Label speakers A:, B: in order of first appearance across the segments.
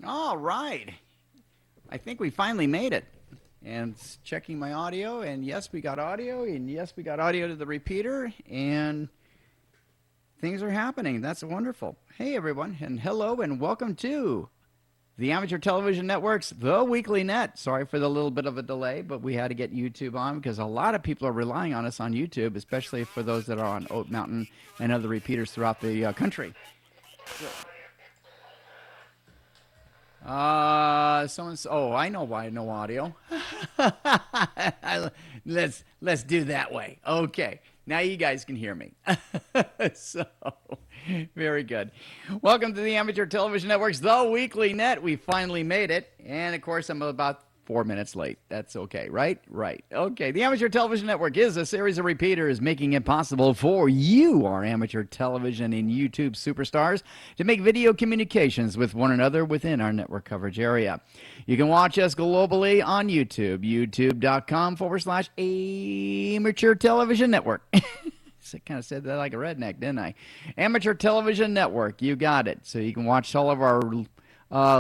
A: All right. I think we finally made it. And checking my audio, and yes, we got audio, and yes, we got audio to the repeater, and things are happening. That's wonderful. Hey, everyone, and hello, and welcome to the Amateur Television Network's The Weekly Net. Sorry for the little bit of a delay, but we had to get YouTube on because a lot of people are relying on us on YouTube, especially for those that are on Oat Mountain and other repeaters throughout the country. Someone's. Oh, I know why no audio. let's do that way. Okay, now you guys can hear me. So, very good. Welcome to the Amateur Television Network's The Weekly Net. We finally made it, and of course, I'm about 4 minutes late. That's okay, right? Right. Okay. The Amateur Television Network is a series of repeaters making it possible for you, our amateur television and YouTube superstars, to make video communications with one another within our network coverage area. You can watch us globally on YouTube, youtube.com/ Amateur Television Network. I kind of said that like a redneck, didn't I? Amateur Television Network. You got it. So you can watch all of our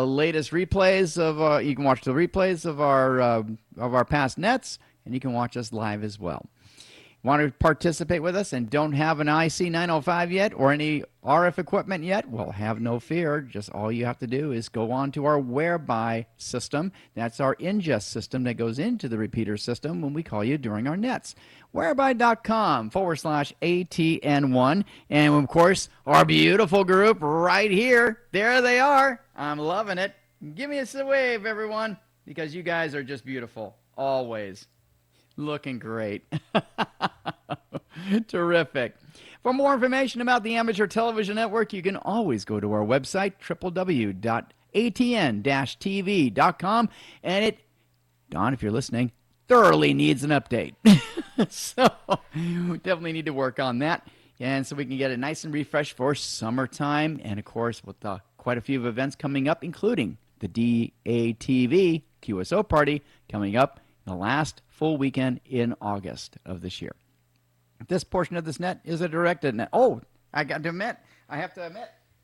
A: latest replays of. You can watch the replays of our past nets, and you can watch us live as well. Want to participate with us and don't have an IC905 yet or any RF equipment yet? Well, have no fear. Just all you have to do is go on to our Whereby system. That's our ingest system that goes into the repeater system when we call you during our nets. Whereby.com/ATN1. And of course, our beautiful group right here. There they are. I'm loving it. Give me a wave, everyone, because you guys are just beautiful. Always. Looking great. Terrific. For more information about the Amateur Television Network, you can always go to our website, www.atn-tv.com. And it, Don, if you're listening, thoroughly needs an update. So we definitely need to work on that. And so we can get it nice and refreshed for summertime. And of course, with quite a few events coming up, including the DATV QSO party coming up the last full weekend in August of this year. This portion of this net is a directed net. Oh, I have to admit,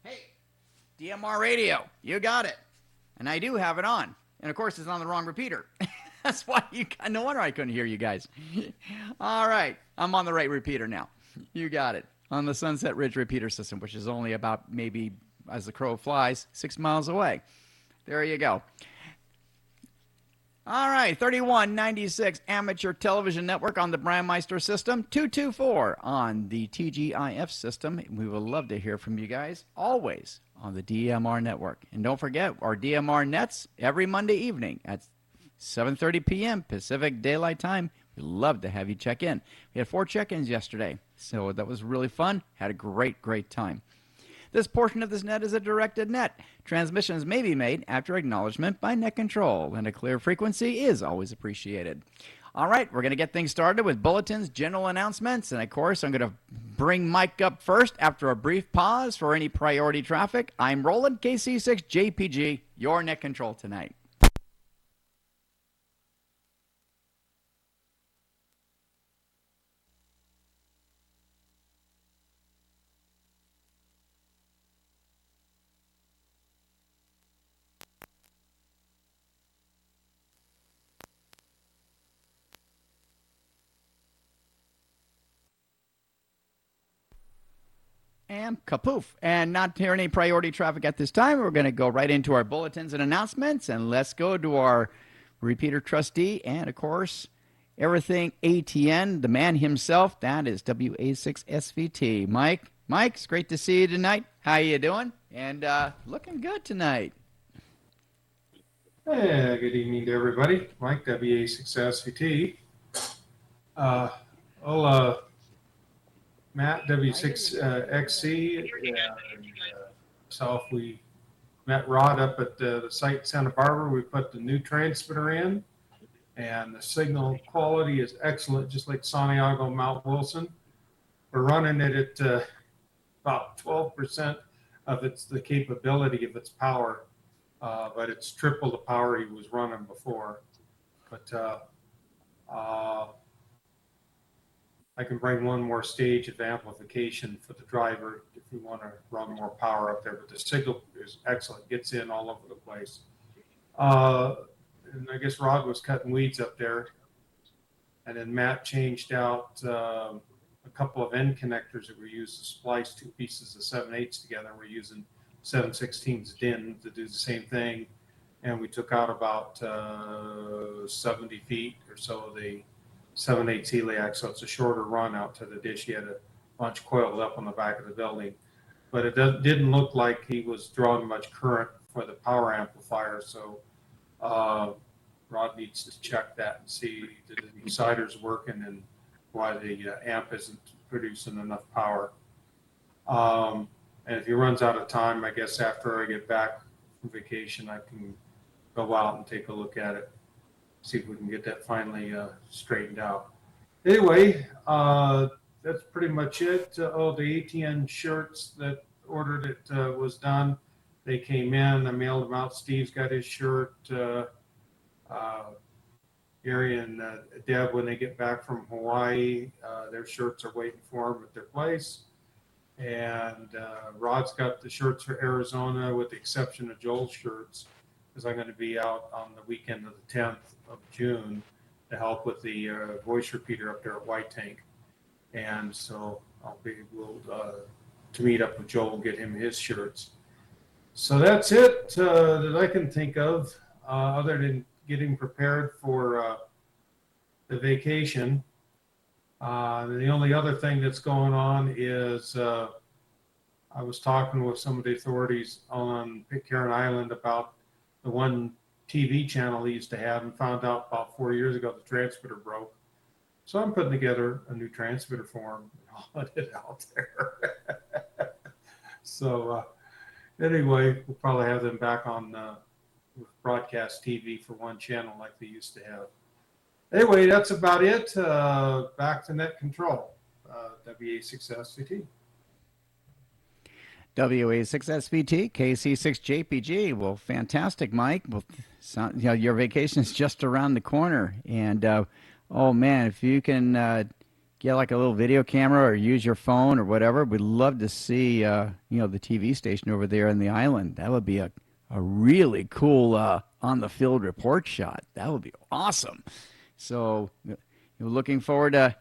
A: hey, DMR radio, you got it. And I do have it on. And of course, it's on the wrong repeater. That's why no wonder I couldn't hear you guys. All right, I'm on the right repeater now. You got it. On the Sunset Ridge repeater system, which is only about maybe, as the crow flies, 6 miles away. There you go. All right, 3196 Amateur Television Network on the Brandmeister system, 224 on the TGIF system. We would love to hear from you guys, always on the DMR network. And don't forget, our DMR nets every Monday evening at 7:30 p.m. Pacific Daylight Time. We'd love to have you check in. We had 4 check-ins yesterday, so that was really fun. Had a great, great time. This portion of this net is a directed net. Transmissions may be made after acknowledgement by net control, and a clear frequency is always appreciated. All right, we're going to get things started with bulletins, general announcements, and of course, I'm going to bring Mike up first after a brief pause for any priority traffic. I'm Roland, KC6JPG, your net control tonight. And kapoof. And not hear any priority traffic at this time. We're going to go right into our bulletins and announcements. And let's go to our repeater trustee and, of course, everything ATN, the man himself. That is WA6SVT. Mike, it's great to see you tonight. How you doing? And looking good tonight.
B: Hey, good evening to everybody. Mike, WA6SVT. Matt, W6XC, myself, we met Rod up at the site in Santa Barbara. We put the new transmitter in, and the signal quality is excellent, just like Santiago Mount Wilson. We're running it at about 12% of the capability of its power, but it's triple the power he was running before. But I can bring one more stage of amplification for the driver if we want to run more power up there. But the signal is excellent, gets in all over the place. And I guess Rod was cutting weeds up there. And then Matt changed out a couple of end connectors that we used to splice two pieces of 7/8 together. We're using 7/16 DIN to do the same thing. And we took out about 70 feet or so of the 7/8 celiac, so it's a shorter run out to the dish. He had a bunch coiled up on the back of the building, but it didn't look like he was drawing much current for the power amplifier. So Rod needs to check that and see that the decider's working and why the amp isn't producing enough power. And if he runs out of time, I guess after I get back from vacation, I can go out and take a look at it, see if we can get that finally straightened out. Anyway, that's pretty much it. The ATN shirts that ordered it was done. They came in. I mailed them out. Steve's got his shirt. Gary and Deb, when they get back from Hawaii, their shirts are waiting for them at their place. And Rod's got the shirts for Arizona, with the exception of Joel's shirts, because I'm going to be out on the weekend of the 10th of June to help with the voice repeater up there at White Tank. And so I'll be able to meet up with Joel and get him his shirts. So that's it that I can think of, other than getting prepared for the vacation. The only other thing that's going on is I was talking with some of the authorities on Pitcairn Island about the one TV channel he used to have, and found out about 4 years ago the transmitter broke. So I'm putting together a new transmitter for him and hauling it out there. So anyway, we'll probably have them back on broadcast TV for one channel like they used to have. Anyway, that's about it. Back to net control, WA6SVT.
A: WA6SVT, KC6JPG. Well, fantastic, Mike. Well, your vacation is just around the corner. And, oh, man, if you can get like a little video camera or use your phone or whatever, we'd love to see, the TV station over there on the island. That would be a really cool on-the-field report shot. That would be awesome. So you're looking forward to,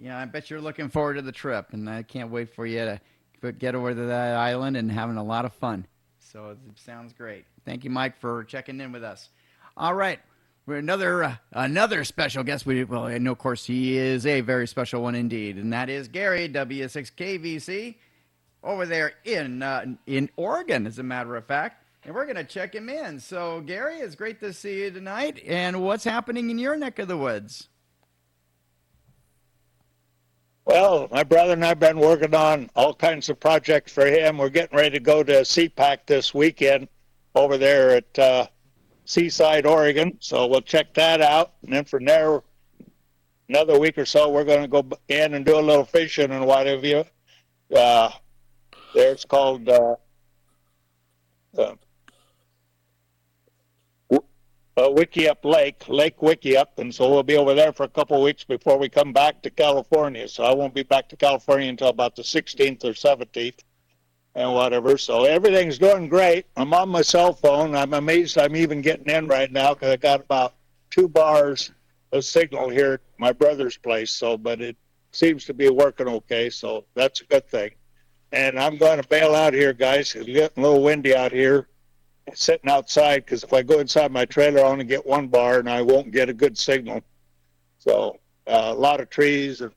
A: I bet you're looking forward to the trip, and I can't wait for you to get over to that island and having a lot of fun. So it sounds great. Thank you, Mike, for checking in with us. All right. We're another special guest. I know, of course, he is a very special one indeed, and that is Gary, W6KVC, over there in Oregon, as a matter of fact. And we're going to check him in. So, Gary, it's great to see you tonight. And what's happening in your neck of the woods?
C: Well, my brother and I have been working on all kinds of projects for him. We're getting ready to go to CPAC this weekend over there at Seaside, Oregon. So we'll check that out. And then from there, another week or so, we're going to go in and do a little fishing and whatever. There's called Wickiup Lake Wickiup, and so we'll be over there for a couple of weeks before we come back to California. So I won't be back to California until about the 16th or 17th and whatever. So everything's doing great. I'm on my cell phone. I'm amazed I'm even getting in right now, because I got about 2 bars of signal here at my brother's place. So, but it seems to be working okay, so that's a good thing. And I'm going to bail out here, guys. It's getting a little windy out here, sitting outside, because if I go inside my trailer, I only get 1 bar and I won't get a good signal. So a lot of trees and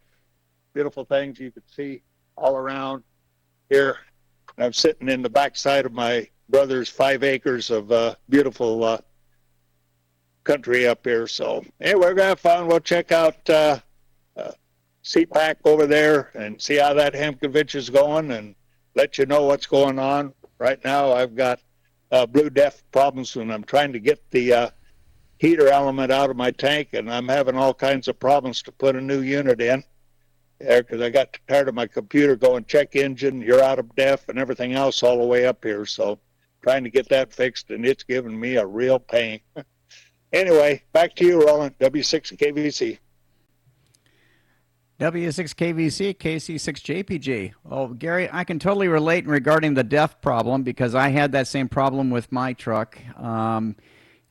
C: beautiful things you can see all around here. And I'm sitting in the backside of my brother's 5 acres of beautiful country up here. So anyway, we're going to have fun. We'll check out CPAC over there and see how that hemp convention is going and let you know what's going on. Right now, I've got blue def problems, and I'm trying to get the heater element out of my tank, and I'm having all kinds of problems to put a new unit in there, because I got tired of my computer going check engine, you're out of def, and everything else all the way up here. So trying to get that fixed, and it's giving me a real pain. Anyway, back to you, Roland, W6KVC.
A: W6KVC, KC6JPG. Oh, Gary, I can totally relate regarding the DEF problem because I had that same problem with my truck. And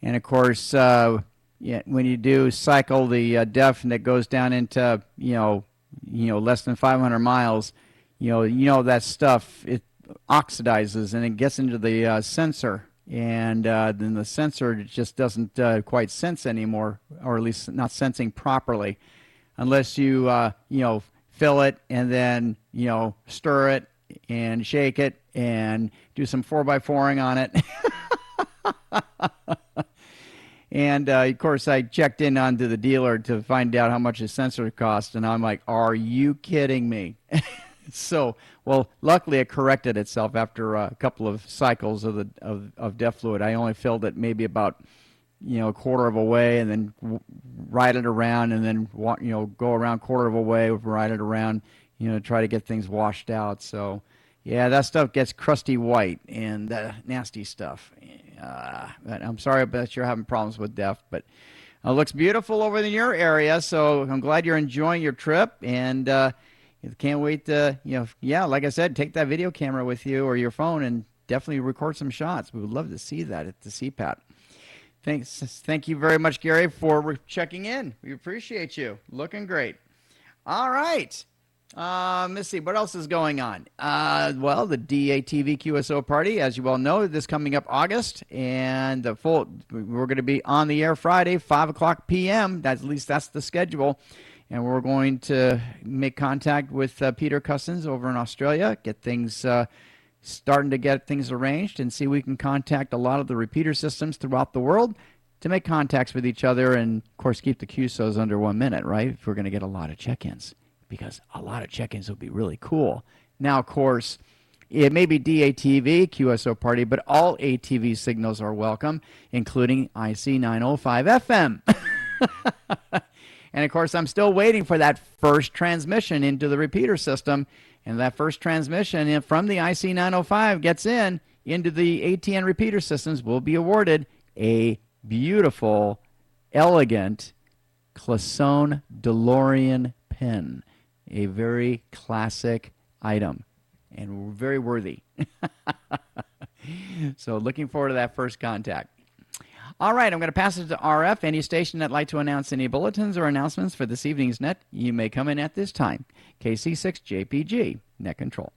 A: of course, yeah, when you do cycle the DEF and it goes down into less than 500 miles, that stuff it oxidizes and it gets into the sensor, and then the sensor just doesn't quite sense anymore, or at least not sensing properly, unless you fill it and then stir it and shake it and do some 4x4ing on it. And of course, I checked in onto the dealer to find out how much a sensor cost, and I'm like, "Are you kidding me?" So, well, luckily it corrected itself after a couple of cycles of DEF fluid. I only filled it maybe about a quarter of a way, and then ride it around, and then go around quarter of a way, ride it around, try to get things washed out. So, yeah, that stuff gets crusty white and nasty stuff. But I'm sorry that you're having problems with DEF, but it looks beautiful over in your area. So I'm glad you're enjoying your trip, and can't wait to like I said, take that video camera with you or your phone and definitely record some shots. We would love to see that at the CPAT. Thank you very much, Gary, for checking in. We appreciate you. Looking great. All right. Let's see, what else is going on? Well, the DATV QSO party, as you all know, this coming up August, and we're going to be on the air Friday, 5 p.m. At least that's the schedule. And we're going to make contact with Peter Cousins over in Australia, get things starting to get things arranged, and see if we can contact a lot of the repeater systems throughout the world to make contacts with each other, and of course keep the QSOs under 1 minute, right? If we're going to get a lot of check-ins, because a lot of check-ins would be really cool. Now, of course, it may be DATV QSO party, but all ATV signals are welcome, including IC 905 FM. And of course, I'm still waiting for that first transmission into the repeater system. And that first transmission from the IC 905 gets into the ATN repeater systems, will be awarded a beautiful, elegant Classon DeLorean pen. A very classic item and very worthy. So looking forward to that first contact. All right, I'm going to pass it to RF. Any station that'd like to announce any bulletins or announcements for this evening's net, you may come in at this time. KC6JPG, net control.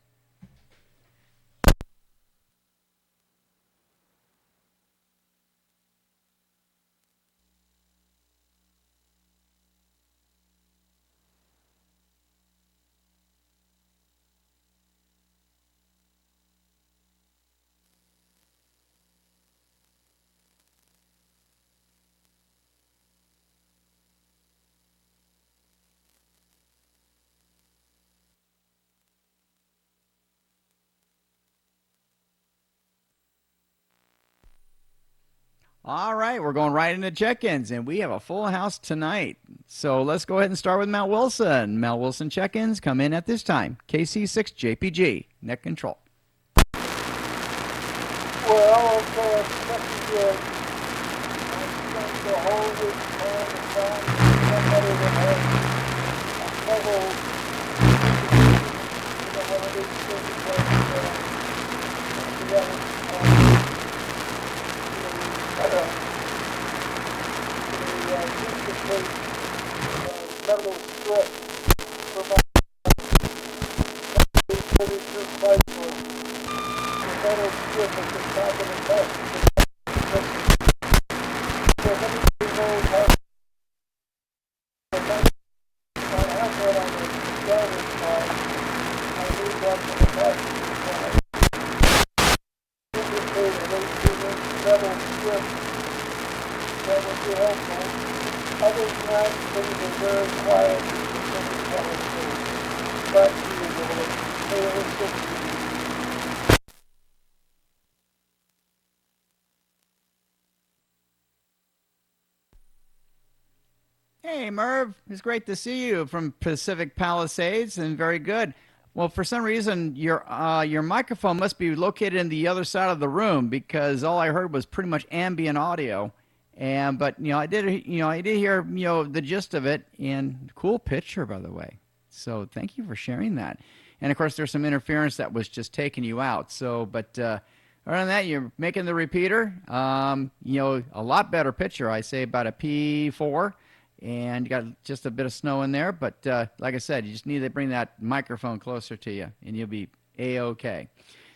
A: All right, we're going right into check-ins, and we have a full house tonight. So let's go ahead and start with Mount Wilson. Mount Wilson check-ins come in at this time. KC6JPG, net control.
D: Well, okay, I'm checking good. I spent the whole week trying to find somebody that has a couple, one of these things that together. Metal strip for my 32 cycles. The metal strip at the top of the test. So anybody knows how I have that on the driver's side. I leave that to the passenger side. Indicate an 18-inch metal strip. That would be helpful. Other than that, things are very quiet in the telescope. Back to you, Billy. Hey, listen.
A: Hey, Merv. It's great to see you from Pacific Palisades, and very good. Well, for some reason, your microphone must be located in the other side of the room, because all I heard was pretty much ambient audio. But I did hear the gist of it, and cool picture, by the way. So thank you for sharing that. And of course, there's some interference that was just taking you out. So, but other than that, you're making the repeater. A lot better picture. I say about a P4, and you got just a bit of snow in there. But like I said, you just need to bring that microphone closer to you, and you'll be A-OK.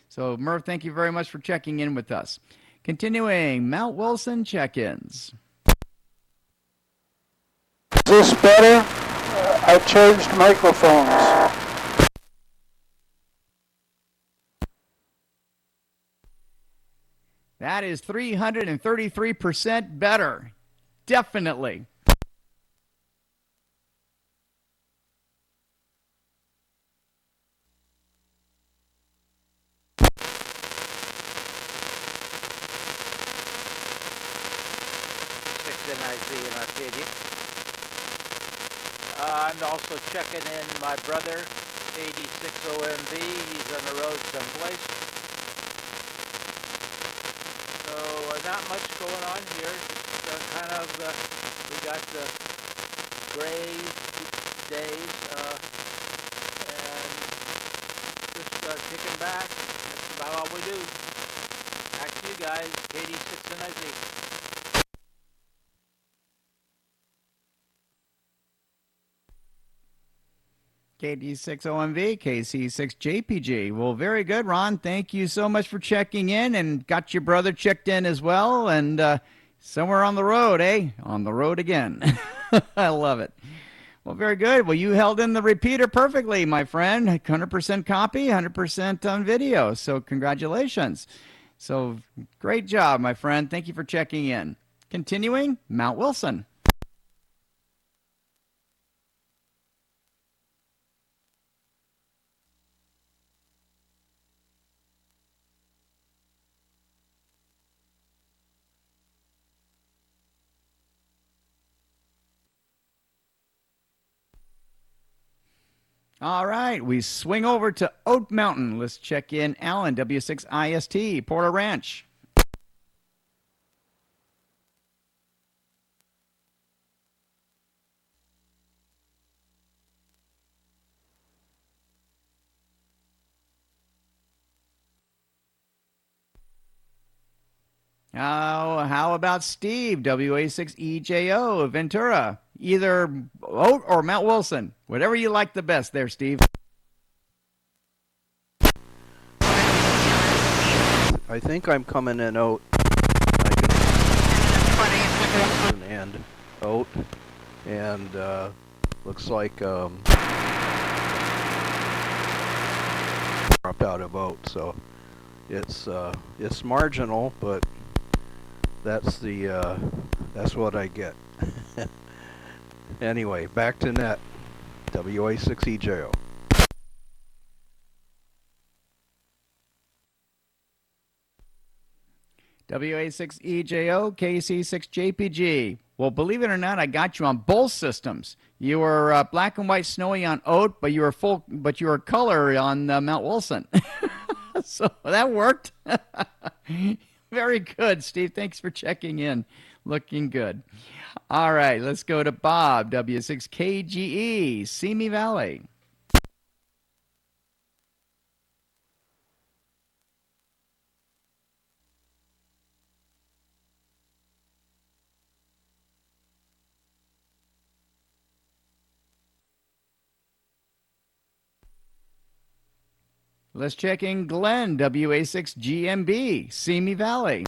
A: So, Murph, thank you very much for checking in with us. Continuing, Mount Wilson check-ins.
D: Is this better? I changed microphones.
A: That is 333% better. Definitely.
E: in Arcadia. I'm also checking in my brother, 86OMV. He's on the road someplace. So not much going on here. Just we got the gray days and just kicking back. That's about all we do. Back to you guys, KD6 and IZ.
A: KD6OMV, KC6JPG. Well, very good, Ron. Thank you so much for checking in, and got your brother checked in as well. And somewhere on the road, eh? On the road again. I love it. Well, very good. Well, you held in the repeater perfectly, my friend. 100% copy, 100% on video. So congratulations. So great job, my friend. Thank you for checking in. Continuing, Mount Wilson. All right, we swing over to Oat Mountain. Let's check in Alan, W6IST, Porter Ranch. How about Steve, WA6EJO, Ventura? Either Oat or Mount Wilson. Whatever you like the best there, Steve.
F: I think I'm coming in Oat. And Oat. And looks like up out of Oat. So it's marginal, but that's what I get. Anyway, back to net. WA6EJO.
A: WA6EJO, KC6JPG. Well, believe it or not, I got you on both systems. You were black and white snowy on Oat, but you were color on Mount Wilson. So that worked. Very good, Steve. Thanks for checking in. Looking good. All right, let's go to Bob, W6KGE, Simi Valley. Let's check in Glenn, WA6GMB, Simi Valley.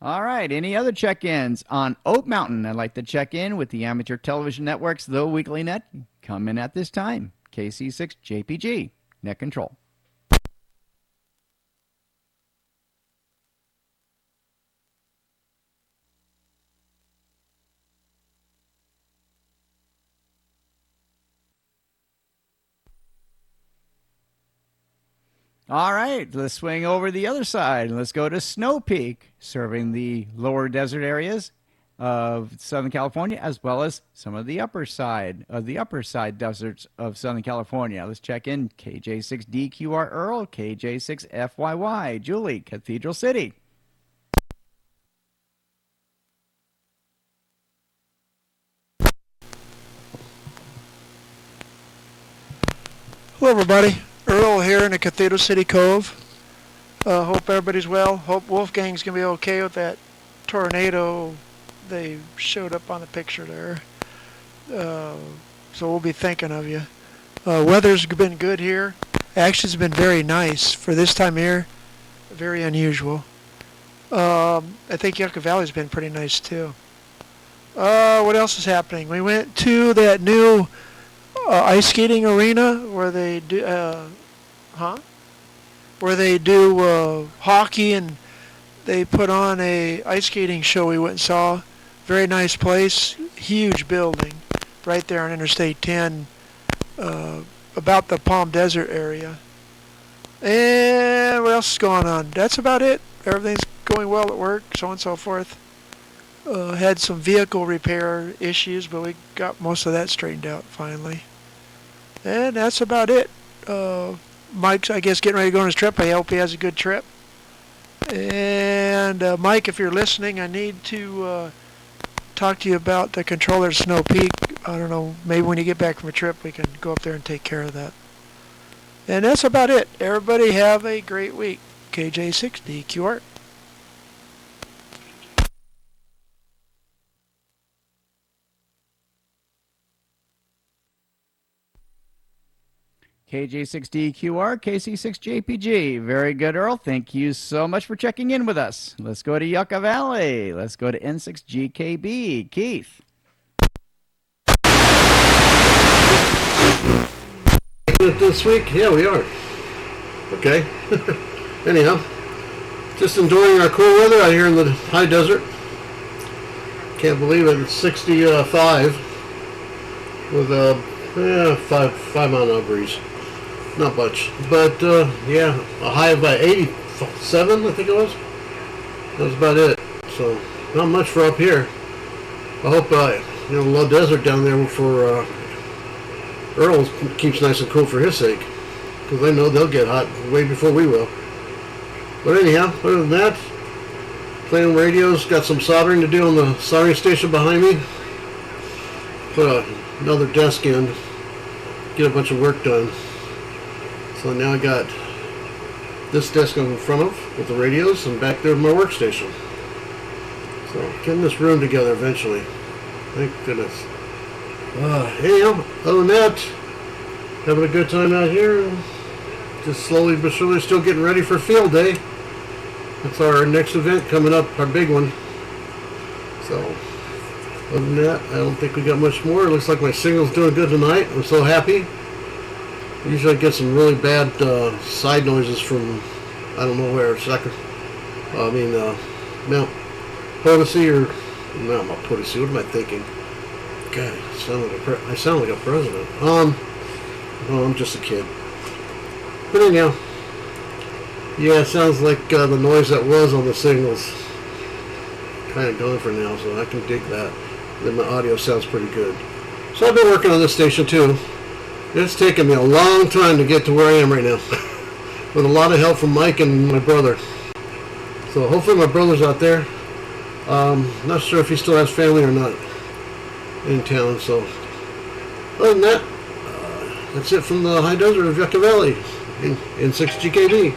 A: All right, any other check-ins on Oat Mountain? I'd like to check in with the Amateur Television Network's The Weekly Net. Come in at this time. KC6JPG, Net Control. All right, let's swing over the other side. Let's go to Snow Peak, serving the lower desert areas. of Southern California, as well as some of the upper side deserts of Southern California. Let's check in KJ6DQR Earl, KJ6FYY Julie, Cathedral City.
G: Hello, everybody. Earl here in the Cathedral City Cove. Hope everybody's well. Hope Wolfgang's going to be okay with that tornado they showed up on the picture there. So we'll be thinking of you. Weather's been good here. Actually, it's been very nice for this time of year. Very unusual. I think Yucca Valley's been pretty nice, too. What else is happening? We went to that new ice skating arena where they do hockey, and they put on a ice skating show. We went and saw. Very nice place, huge building, right there on Interstate 10, about the Palm Desert area. And what else is going on? That's about it. Everything's going well at work, so on and so forth. Had some vehicle repair issues, but we got most of that straightened out finally. And that's about it. Mike's, I guess, getting ready to go on his trip. I hope he has a good trip. And Mike, if you're listening, I need to talk to you about the controller at Snow Peak. I don't know, maybe when you get back from a trip, we can go up there and take care of that. And that's about it. Everybody have a great week. KJ6DQR.
A: KJ6DQR, KC6JPG. Very good, Earl. Thank you so much for checking in with us. Let's go to Yucca Valley. Let's go to N6GKB. Keith.
H: This week? Yeah, we are. Okay. Anyhow, just enjoying our cool weather out here in the high desert. Can't believe it. It's 65 with a 5 mile an hour breeze. Not much, but yeah, a high of 87, I think it was. That was about it. So not much for up here. I hope low desert down there for Earl keeps nice and cool for his sake, because I know they'll get hot way before we will. But anyhow, other than that, playing radios, got some soldering to do on the soldering station behind me. Put another desk in, get a bunch of work done. So now I got this desk in front of with the radios, and back there my workstation. So getting this room together eventually. Thank goodness. Anyhow, other than that, having a good time out here, and just slowly but surely still getting ready for field day. That's our next event coming up, our big one. So other than that, I don't think we got much more. It looks like my signal's doing good tonight. I'm so happy. Usually I get some really bad side noises from I don't know where. Mount Potosi or Mount Potosi. What am I thinking? God, I sound like a president. No, I'm just a kid. But anyhow, yeah, it sounds like the noise that was on the signals kind of gone for now, so I can dig that. Then my audio sounds pretty good. So I've been working on this station too. It's taken me a long time to get to where I am right now, with a lot of help from Mike and my brother. So hopefully my brother's out there. Not sure if he still has family or not in town. So other than that, that's it from the high desert of Yucca Valley in N6GKB.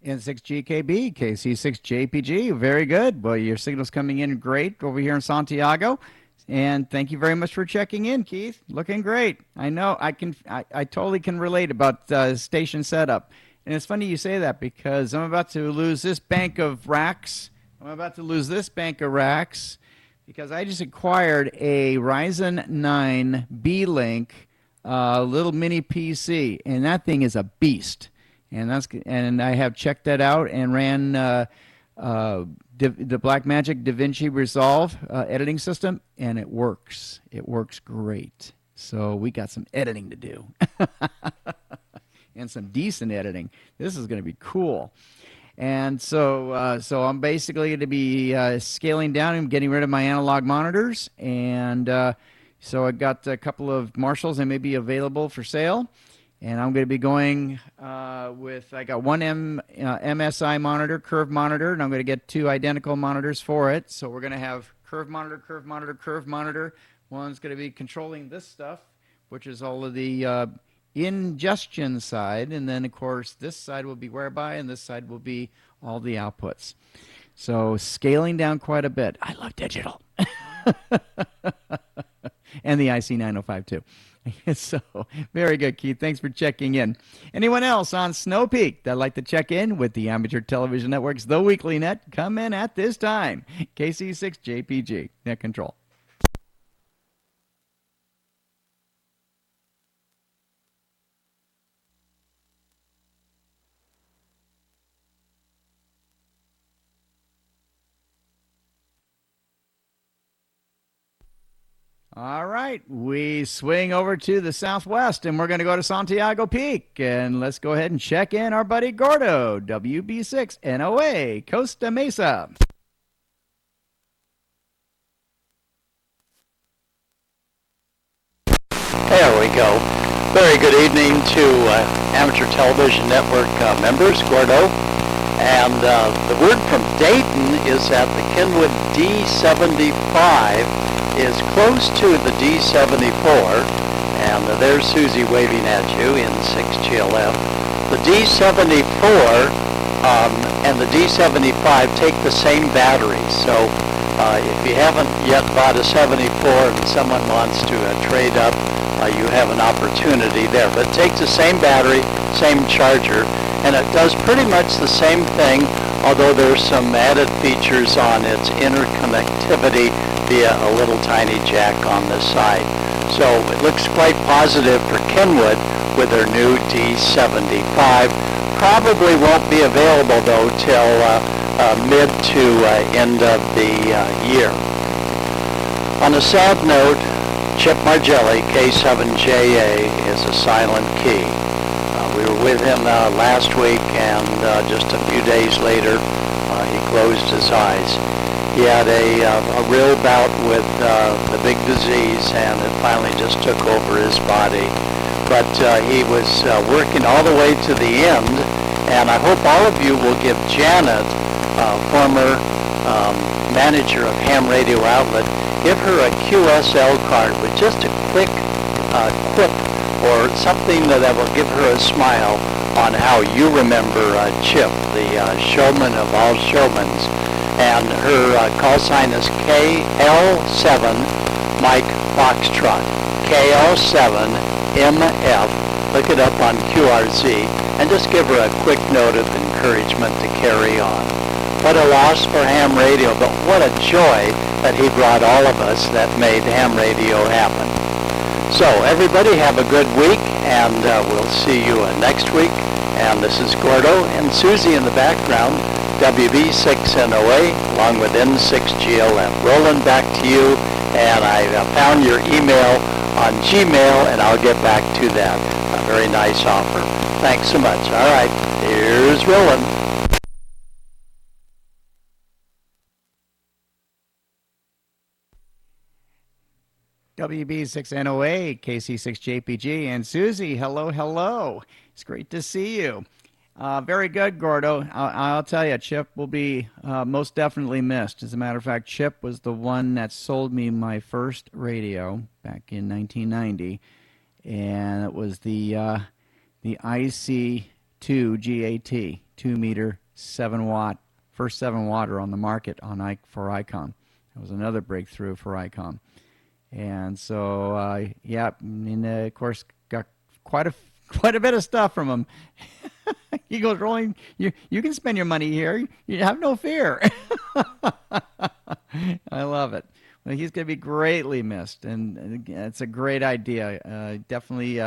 A: N6GKB, KC6JPG. Very good. Well, your signal's coming in great over here in Santiago. And thank you very much for checking in, Keith. Looking great. I know I totally can relate about station setup. And it's funny you say that, because I'm about to lose this bank of racks. Because I just acquired a Ryzen 9 B-Link little mini PC, and that thing is a beast. And I have checked that out and ran the Blackmagic DaVinci Resolve editing system, and it works. It works great. So we got some editing to do. and some decent editing. This is going to be cool. And so I'm basically going to be scaling down and getting rid of my analog monitors. And so I got a couple of Marshalls that may be available for sale. And I'm going to be going I got one MSI monitor, curved monitor, and I'm going to get 2 identical monitors for it. So we're going to have curved monitor, curved monitor, curved monitor. One's going to be controlling this stuff, which is all of the ingestion side, and then of course this side will be whereby, and this side will be all the outputs. So scaling down quite a bit. I love digital. And the IC905 too. So very good, Keith. Thanks for checking in. Anyone else on Snow Peak that'd like to check in with the Amateur Television Network's The Weekly Net? Come in at this time. KC6JPG, Net Control. All right, we swing over to the southwest, and we're going to go to Santiago Peak, and let's go ahead and check in our buddy Gordo, WB6 NOA, Costa Mesa.
I: There we go. Very good evening to Amateur Television Network members, Gordo. And the word from Dayton is that the Kenwood D75 is close to the D74, and there's Susie waving at you in 6GLF. The D74 and the D75 take the same batteries, so if you haven't yet bought a 74 and someone wants to trade up, you have an opportunity there. But it takes the same battery, same charger, and it does pretty much the same thing, although there's some added features on its interconnectivity via a little tiny jack on the side. So it looks quite positive for Kenwood with their new D75. Probably won't be available though till mid to end of the year. On a sad note, Chip Margelli, K7JA, is a silent key. We were with him last week, and just a few days later, he closed his eyes. He had a real bout with the big disease, and it finally just took over his body. But he was working all the way to the end, and I hope all of you will give Janet, former manager of Ham Radio Outlet, give her a QSL card with just a quick quip or something that will give her a smile on how you remember Chip, the showman of all showmans. And her call sign is KL7 Mike Foxtrot. KL7MF. Look it up on QRZ and just give her a quick note of encouragement to carry on. What a loss for ham radio, but what a joy that he brought all of us that made ham radio happen. So everybody have a good week, and we'll see you next week. And this is Gordo and Susie in the background, WB6NOA, along with N6GLF. Roland, back to you, and I found your email on Gmail, and I'll get back to that. A very nice offer. Thanks so much. All right, here's Roland.
A: WB6NOA, KC6JPG, and Susie, hello, hello. It's great to see you. Very good, Gordo. I'll tell you, Chip will be most definitely missed. As a matter of fact, Chip was the one that sold me my first radio back in 1990, and it was the IC2 GAT, 2-meter, 7-watt, first 7-watter on the market for Icon. That was another breakthrough for Icon. And so, yeah, and of course, got quite a bit of stuff from him. He goes, Rolling, you can spend your money here. You have no fear. I love it. Well, he's going to be greatly missed, and it's a great idea. Definitely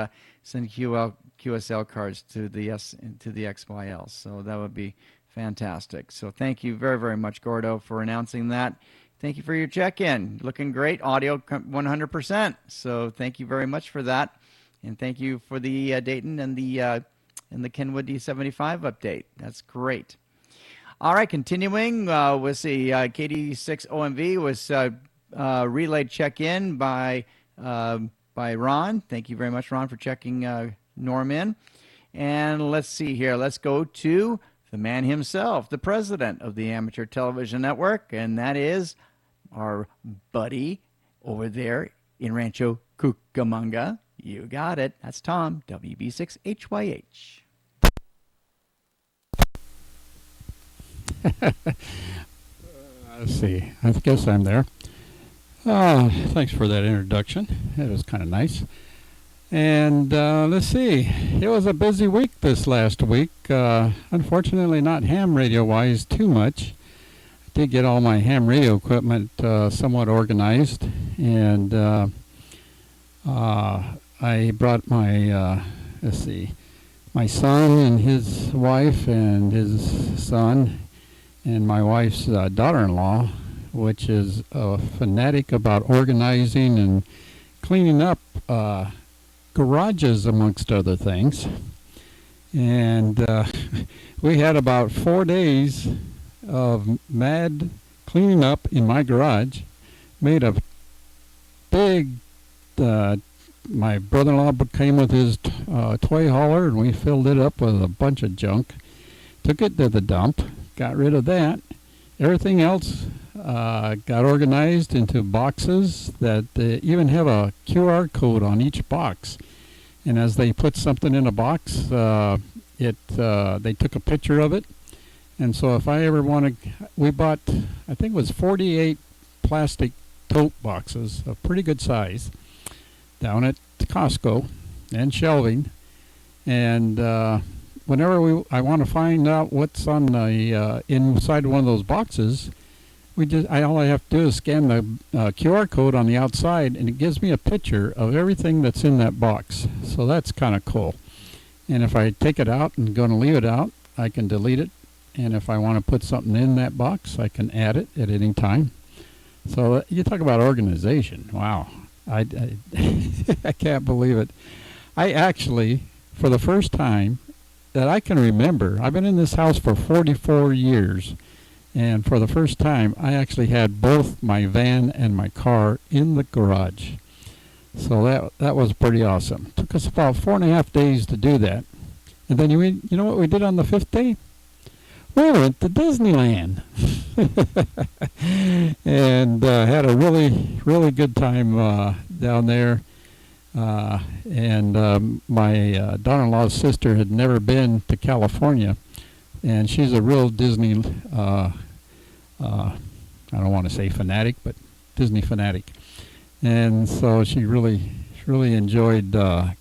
A: send QSL cards to the XYL. So that would be fantastic. So thank you very, very much, Gordo, for announcing that. Thank you for your check-in. Looking great. Audio 100%. So thank you very much for that. And thank you for the Dayton and the in the Kenwood D75 update. That's great. All right, continuing with the KD6 OMV was relayed check-in by Ron. Thank you very much, Ron, for checking Norm in. And let's see here. Let's go to the man himself, the president of the Amateur Television Network, and that is our buddy over there in Rancho Cucamonga. You got it. That's Tom, WB6HYH.
J: Let's see. I guess I'm there. Thanks for that introduction. It was kind of nice. And let's see. It was a busy week this last week. Unfortunately, not ham radio-wise too much. I did get all my ham radio equipment somewhat organized, and I brought my my son and his wife and his son and my wife's daughter-in-law, which is a fanatic about organizing and cleaning up garages, amongst other things. And we had about 4 days of mad cleaning up in my garage. Made a big, my brother-in-law came with his toy hauler, and we filled it up with a bunch of junk. Took it to the dump, got rid of that. Everything else got organized into boxes that even have a QR code on each box. And as they put something in a box, they took a picture of it. And so if I ever want to, we bought, I think it was 48 plastic tote boxes of pretty good size down at Costco, and shelving. And whenever I want to find out what's on the inside one of those boxes, all I have to do is scan the QR code on the outside, and it gives me a picture of everything that's in that box. So that's kind of cool. And if I take it out and going to leave it out, I can delete it. And if I want to put something in that box, I can add it at any time. So you talk about organization. Wow. I can't believe it. I actually, for the first time that I can remember, I've been in this house for 44 years. And for the first time, I actually had both my van and my car in the garage. So that was pretty awesome. Took us about 4.5 days to do that. And then you know what we did on the 5th day? We went to Disneyland. And had a really, really good time down there. And my daughter-in-law's sister had never been to California. And she's a real Disney, I don't want to say fanatic, but Disney fanatic. And so she really enjoyed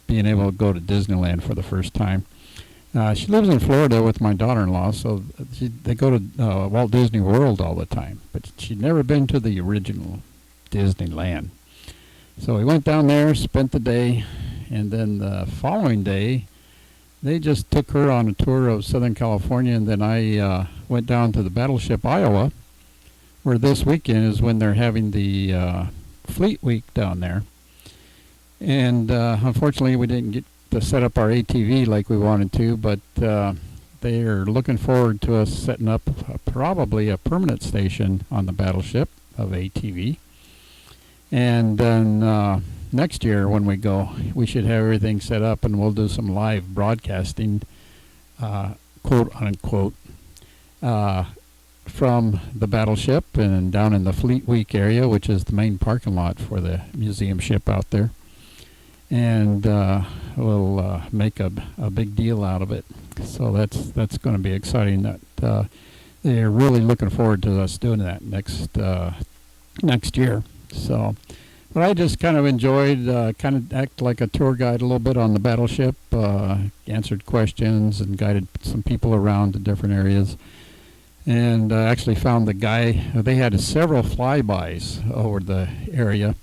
J: being able to go to Disneyland for the first time. She lives in Florida with my daughter-in-law, so they go to Walt Disney World all the time. But she'd never been to the original Disneyland. So we went down there, spent the day, and then the following day, they just took her on a tour of Southern California, and then I went down to the Battleship, Iowa, where this weekend is when they're having the Fleet Week down there. And unfortunately, we didn't get to set up our ATV like we wanted to, but they are looking forward to us setting up probably a permanent station on the Battleship of ATV. And then next year when we go, we should have everything set up, and we'll do some live broadcasting, quote unquote, from the Battleship and down in the Fleet Week area, which is the main parking lot for the museum ship out there. And we'll make a big deal out of it. So that's going to be exciting. That they're really looking forward to us doing that next year. So, but I just kind of enjoyed, kind of act like a tour guide a little bit on the Battleship, answered questions and guided some people around to different areas. And actually found the guy, they had several flybys over the area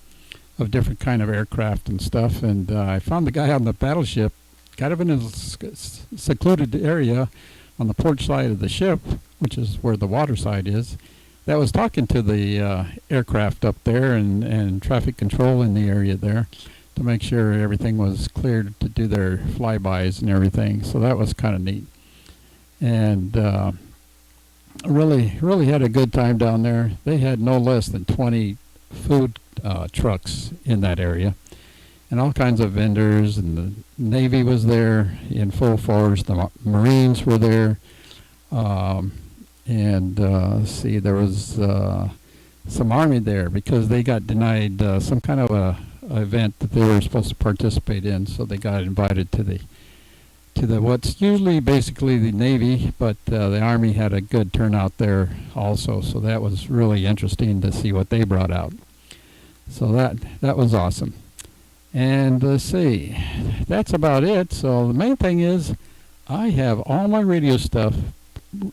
J: of different kind of aircraft and stuff. And I found the guy on the Battleship, kind of in a secluded area on the port side of the ship, which is where the water side is, that was talking to the aircraft up there and traffic control in the area there, to make sure everything was cleared to do their flybys and everything. So that was kind of neat. And really had a good time down there. They had no less than 20 food trucks in that area, and all kinds of vendors, and the Navy was there in full force, the Marines were there, and let's see, there was some Army there because they got denied some kind of a event that they were supposed to participate in, so they got invited to the what's usually basically the Navy, but the Army had a good turnout there also, so that was really interesting to see what they brought out. So that was awesome. And let's see, that's about it. So the main thing is I have all my radio stuff.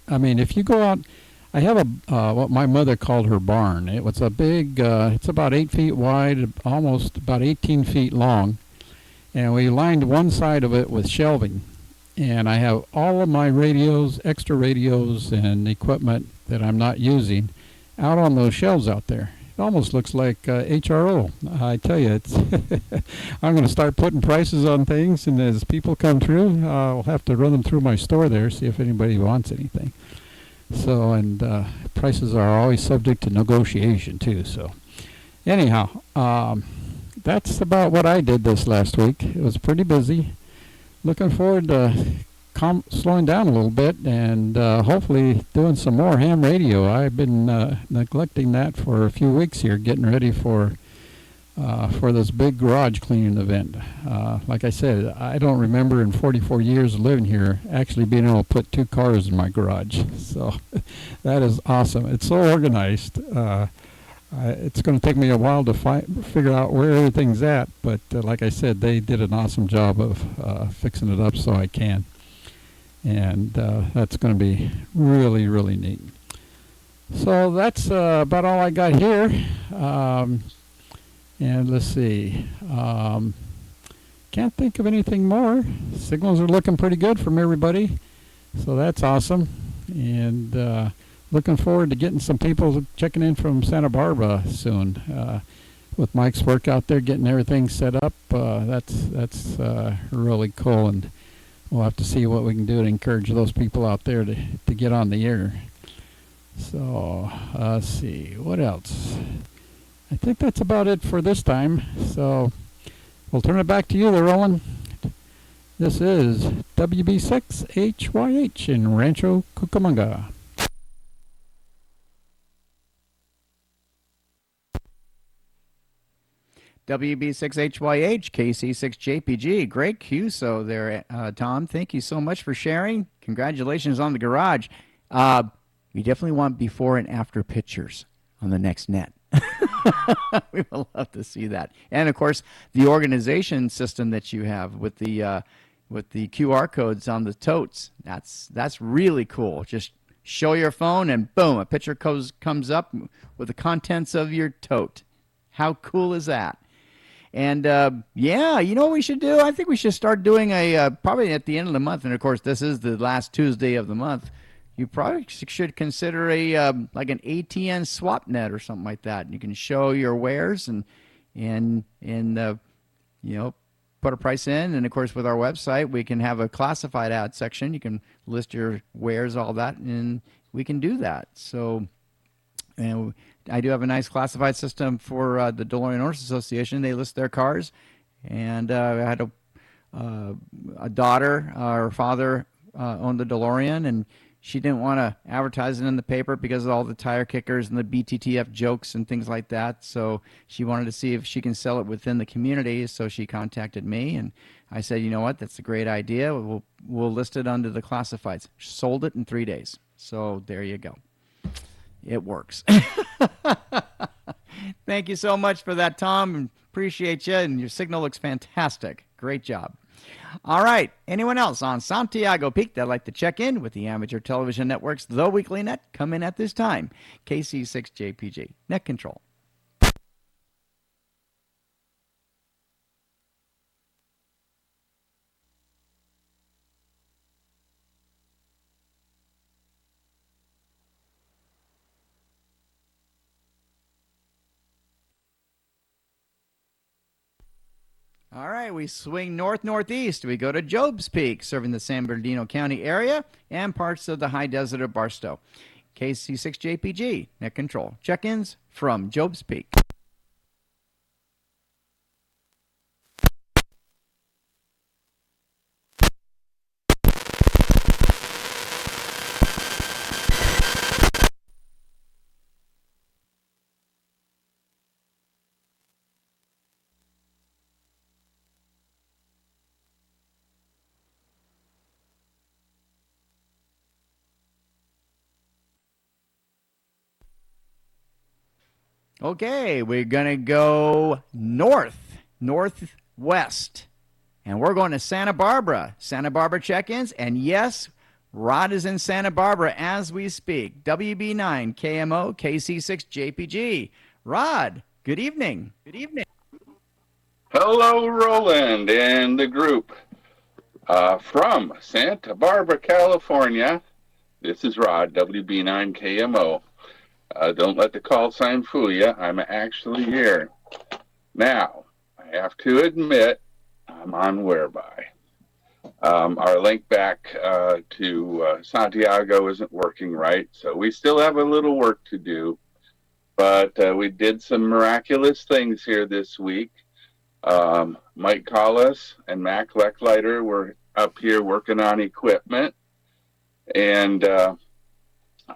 J: I mean, if you go out, I have a what my mother called her barn. It was a big, it's about 8 feet wide, almost about 18 feet long, and we lined one side of it with shelving. And I have all of my radios, extra radios, and equipment that I'm not using out on those shelves out there. It almost looks like HRO. I tell you, it's I'm going to start putting prices on things, and as people come through, I'll have to run them through my store there, see if anybody wants anything. So, and prices are always subject to negotiation too. So, anyhow, that's about what I did this last week. It was pretty busy. Looking forward to slowing down a little bit and hopefully doing some more ham radio. I've been neglecting that for a few weeks here, getting ready for this big garage cleaning event. Like I said, I don't remember in 44 years of living here actually being able to put 2 cars in my garage. So that is awesome. It's so organized. It's going to take me a while to figure out where everything's at, but like I said, they did an awesome job of fixing it up so I can. And that's going to be really, really neat. So that's about all I got here. And let's see. Can't think of anything more. Signals are looking pretty good from everybody, so that's awesome. And looking forward to getting some people checking in from Santa Barbara soon. With Mike's work out there, getting everything set up, that's really cool, and we'll have to see what we can do to encourage those people out there to get on the air. So let's see, what else? I think that's about it for this time. So we'll turn it back to you there, Roland. This is WB6HYH in Rancho Cucamonga.
A: WB6HYH, KC6JPG. Great QSO there, Tom. Thank you so much for sharing. Congratulations on the garage. We definitely want before and after pictures on the next net. We will love to see that. And, of course, the organization system that you have with the QR codes on the totes, that's really cool. Just show your phone and, boom, a picture comes up with the contents of your tote. How cool is that? And, yeah, you know what we should do? I think we should start doing probably at the end of the month, and, of course, this is the last Tuesday of the month. You probably should consider like an ATN swap net or something like that. You can show your wares and you know, put a price in. And, of course, with our website, we can have a classified ad section. You can list your wares, all that, and we can do that. So, and I do have a nice classified system for the DeLorean Owners Association. They list their cars, and I had a daughter. Her father owned the DeLorean, and she didn't want to advertise it in the paper because of all the tire kickers and the BTTF jokes and things like that. So she wanted to see if she can sell it within the community. So she contacted me, and I said, you know what, that's a great idea. We'll list it under the classifieds. Sold it in 3 days. So there you go. It works. Thank you so much for that, Tom. Appreciate you, and your signal looks fantastic. Great job. All right. Anyone else on Santiago Peak that'd like to check in with the Amateur Television Network's The Weekly Net? Come in at this time. KC6JPG. Net Control. All right, we swing north-northeast. We go to Job's Peak, serving the San Bernardino County area and parts of the high desert of Barstow. KC6JPG, net control. Check-ins from Job's Peak. Okay, we're going to go northwest, and we're going to Santa Barbara. Santa Barbara check-ins, and yes, Rod is in Santa Barbara as we speak. WB9, KMO, KC6JPG. Rod, good evening. Good evening.
K: Hello, Roland and the group. From Santa Barbara, California, this is Rod, WB9 KMO. Don't let the call sign fool you. I'm actually here. Now, I have to admit, I'm on Whereby. Our link back to Santiago isn't working right, so we still have a little work to do. But we did some miraculous things here this week. Mike Collis and Mac Lecklider were up here working on equipment, and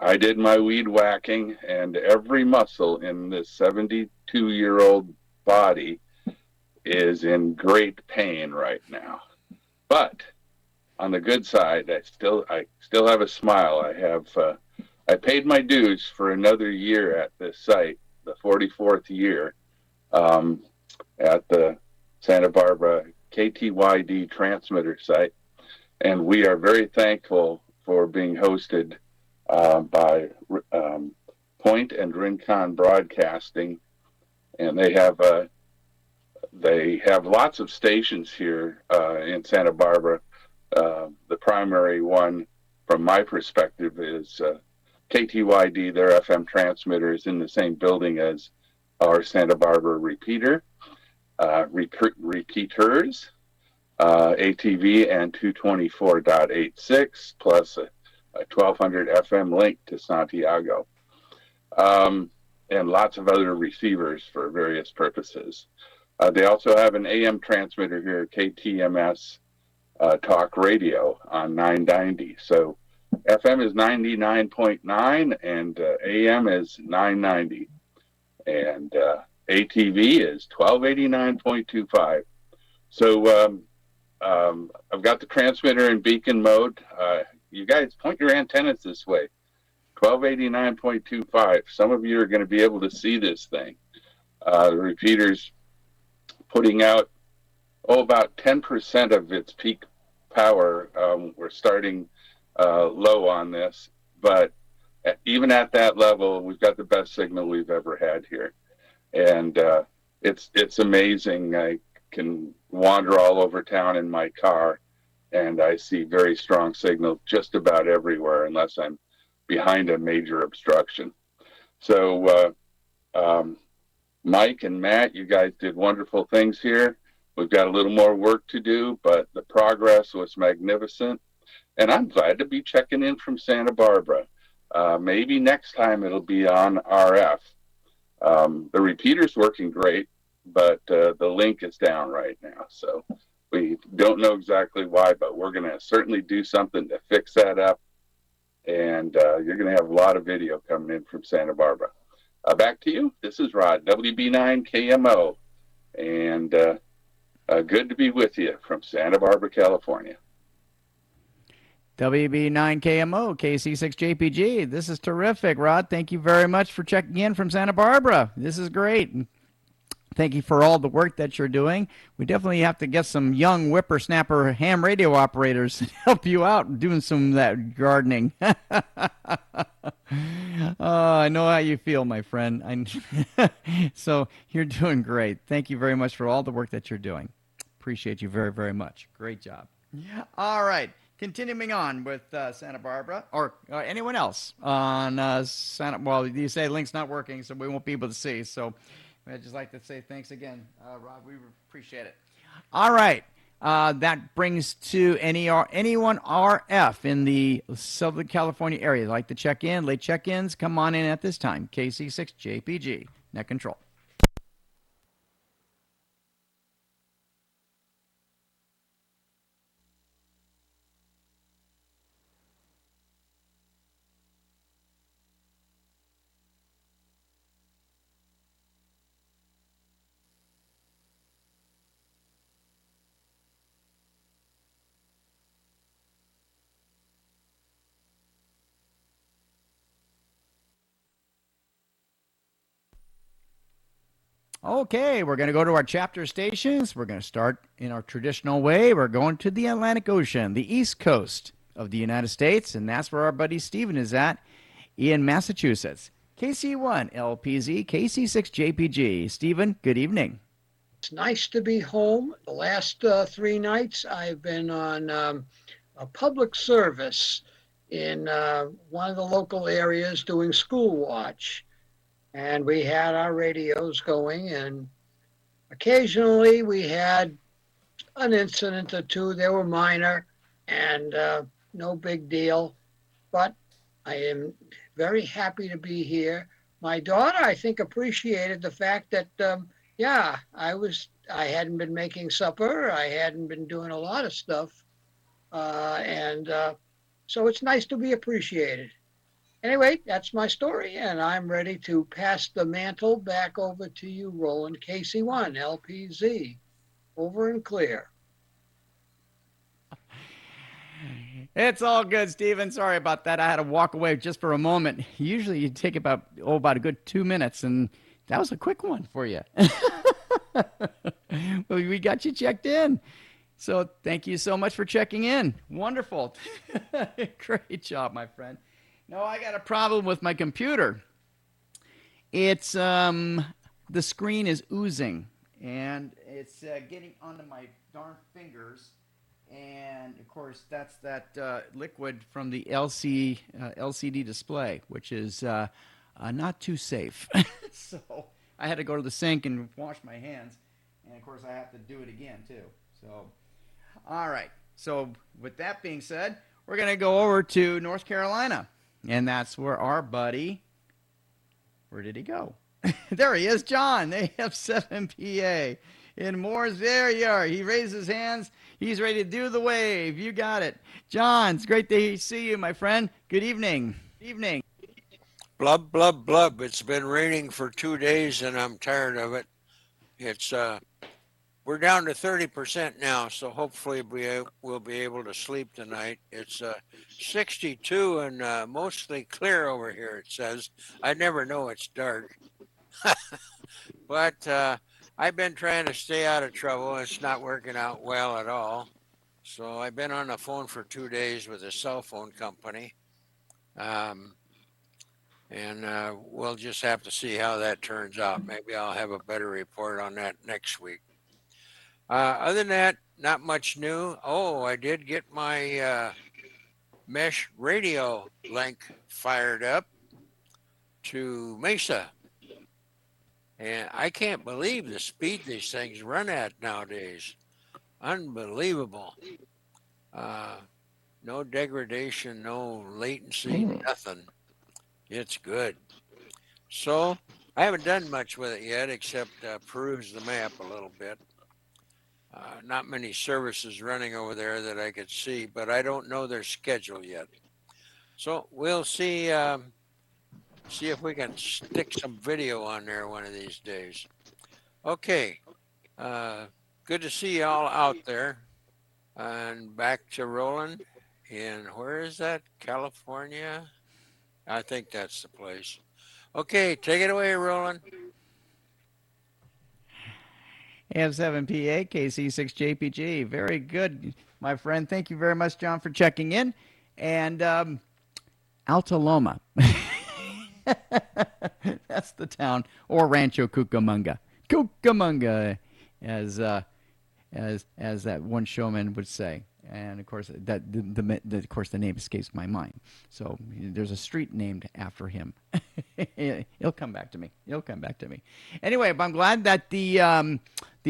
K: I did my weed whacking, and every muscle in this 72-year-old body is in great pain right now. But on the good side, I still have a smile. I paid my dues for another year at this site, the 44th year, at the Santa Barbara KTYD transmitter site, and we are very thankful for being hosted by Point and Rincon Broadcasting, and they have lots of stations here in Santa Barbara. The primary one, from my perspective, is KTYD. Their FM transmitter is in the same building as our Santa Barbara repeater, repeaters, ATV and 224.86, plus a 1200 FM link to Santiago, and lots of other receivers for various purposes. They also have an AM transmitter here, KTMS Talk Radio on 990. So FM is 99.9 and AM is 990. And ATV is 1289.25. So I've got the transmitter in beacon mode. You guys point your antennas this way. 1289.25. Some of you are going to be able to see this thing. The repeater's putting out, about 10% of its peak power. We're starting low on this, but even at that level, we've got the best signal we've ever had here. And it's amazing. I can wander all over town in my car, and I see very strong signal just about everywhere unless I'm behind a major obstruction. So Mike and Matt, you guys did wonderful things here. We've got a little more work to do, but the progress was magnificent. And I'm glad to be checking in from Santa Barbara. Maybe next time it'll be on RF. The repeater's working great, but the link is down right now. So we don't know exactly why, but we're going to certainly do something to fix that up. And you're going to have a lot of video coming in from Santa Barbara. Back to you. This is Rod, WB9 KMO. And good to be with you from Santa Barbara, California.
A: WB9KMO, KC6JPG. This is terrific, Rod. Thank you very much for checking in from Santa Barbara. This is great. Thank you for all the work that you're doing. We definitely have to get some young whippersnapper ham radio operators to help you out doing some of that gardening. I know how you feel, my friend. So you're doing great. Thank you very much for all the work that you're doing. Appreciate you very, very much. Great job. All right. Continuing on with Santa Barbara, or anyone else on Santa. Well, you say link's not working, so we won't be able to see. So I'd just like to say thanks again, Rob. We appreciate it. All right. That brings to anyone RF in the Southern California area. Like to check in, late check-ins, come on in at this time. KC6JPG, net control. Okay, we're going to go to our chapter stations. We're going to start in our traditional way. We're going to the Atlantic Ocean, the east coast of the United States, and that's where our buddy Stephen is at in Massachusetts. KC1 LPZ, KC6JPG. Stephen, good evening.
L: It's nice to be home. The last 3 nights I've been on a public service in one of the local areas doing school watch. And we had our radios going, and occasionally we had an incident or two. They were minor and no big deal, but I am very happy to be here. My daughter, I think, appreciated the fact that, I hadn't been making supper. I hadn't been doing a lot of stuff. So it's nice to be appreciated. Anyway, that's my story, and I'm ready to pass the mantle back over to you, Roland. KC1, LPZ, over and clear.
A: It's all good, Stephen. Sorry about that. I had to walk away just for a moment. Usually you take about a good 2 minutes, and that was a quick one for you. Well, we got you checked in. So thank you so much for checking in. Wonderful. Great job, my friend. No, I got a problem with my computer. It's the screen is oozing, and it's getting onto my darn fingers. And of course, that's that liquid from the LCD display, which is not too safe. So I had to go to the sink and wash my hands, and of course, I have to do it again too. So, all right. So with that being said, we're gonna go over to North Carolina. And that's where our buddy, where did he go? There he is, John, AF7PA. In Moore's, there you are. He raised his hands. He's ready to do the wave. You got it. John, it's great to see you, my friend. Good evening. Evening.
M: Blub, blub, blub. It's been raining for 2 days, and I'm tired of it. It's we're down to 30% now, so hopefully we'll be able to sleep tonight. It's 62 and mostly clear over here, it says. I never know it's dark. But I've been trying to stay out of trouble. It's not working out well at all. So I've been on the phone for 2 days with a cell phone company. We'll just have to see how that turns out. Maybe I'll have a better report on that next week. Other than that, not much new. Oh, I did get my mesh radio link fired up to Mesa. And I can't believe the speed these things run at nowadays. Unbelievable. No degradation, no latency, nothing. It's good. So I haven't done much with it yet except peruse the map a little bit. Not many services running over there that I could see, but I don't know their schedule yet. So we'll see if we can stick some video on there one of these days. Okay, good to see you all out there. And back to Roland in, where is that, California? I think that's the place. Okay, take it away, Roland.
A: AF7PA, KC6JPG. Very good, my friend. Thank you very much, John, for checking in. And Alta Loma. That's the town. Or Rancho Cucamonga. Cucamonga, as that one showman would say. And of course, of course the name escapes my mind. So there's a street named after him. He'll come back to me. He'll come back to me. Anyway, but I'm glad that the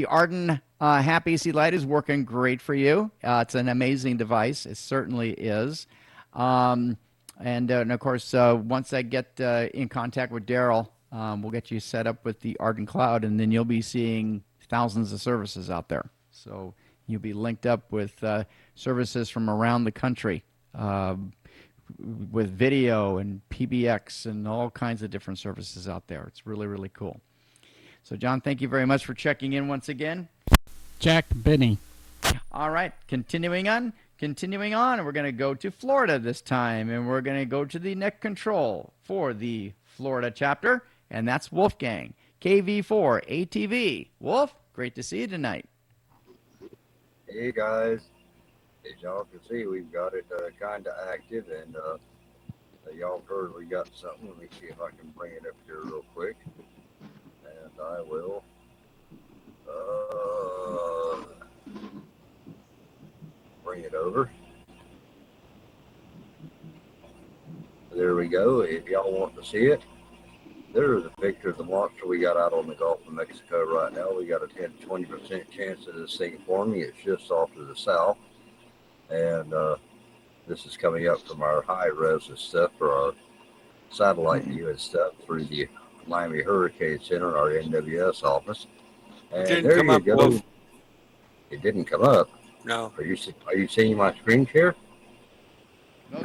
A: Arden Happy AC Light is working great for you. It's an amazing device. It certainly is. And of course, once I get in contact with Daryl, we'll get you set up with the Arden Cloud, and then you'll be seeing thousands of services out there. So you'll be linked up with services from around the country with video and PBX and all kinds of different services out there. It's really, really cool. So, John, thank you very much for checking in once again.
J: Jack Benny.
A: All right, continuing on, we're going to go to Florida this time, and we're going to go to the net control for the Florida chapter, and that's Wolfgang, KV4 ATV. Wolf, great to see you tonight.
N: Hey guys, as y'all can see, we've got it kind of active, and y'all heard we got something. Let me see if I can bring it up here real quick, and I will. Bring it over. There we go. If y'all want to see it, there's a picture of the monster we got out on the Gulf of Mexico right now. We got a 10 to 20% chance of this thing forming. It's just off to the south. And this is coming up from our high res and stuff for our satellite view and stuff through the Miami Hurricane Center, our NWS office. And there you go. Wolf. It didn't come up.
M: No.
N: Are you seeing my screen share?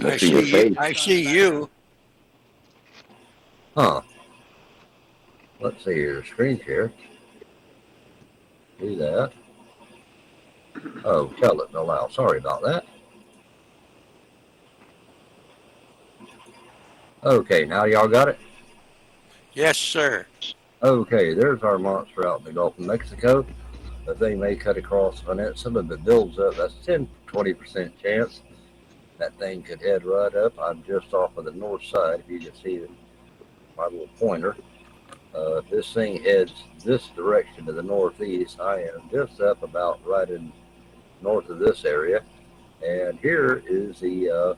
M: I see you.
N: Huh. Let's see here, screen share. Do that. Oh, tell it allow. Sorry about that. Okay, now y'all got it?
M: Yes, sir.
N: Okay, there's our monster out in the Gulf of Mexico. The thing may cut across the peninsula. If it builds up, that's 10 to 20% chance. That thing could head right up. I'm just off of the north side, if you can see my little pointer. This thing heads this direction to the northeast. I am just up about right in north of this area. And here is the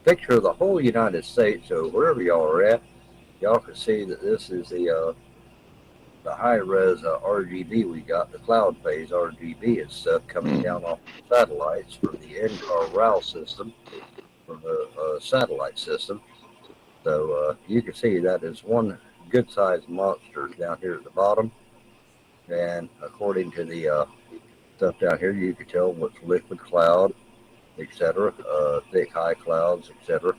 N: picture of the whole United States. So wherever y'all are at, y'all can see that this is the high-res RGB we got, the cloud phase RGB and stuff coming down off the satellites from the NCAR RAL system, from the satellite system. So you can see that is one good-sized monster down here at the bottom. And according to the stuff down here, you can tell what's liquid cloud, etc., thick high clouds, etc.,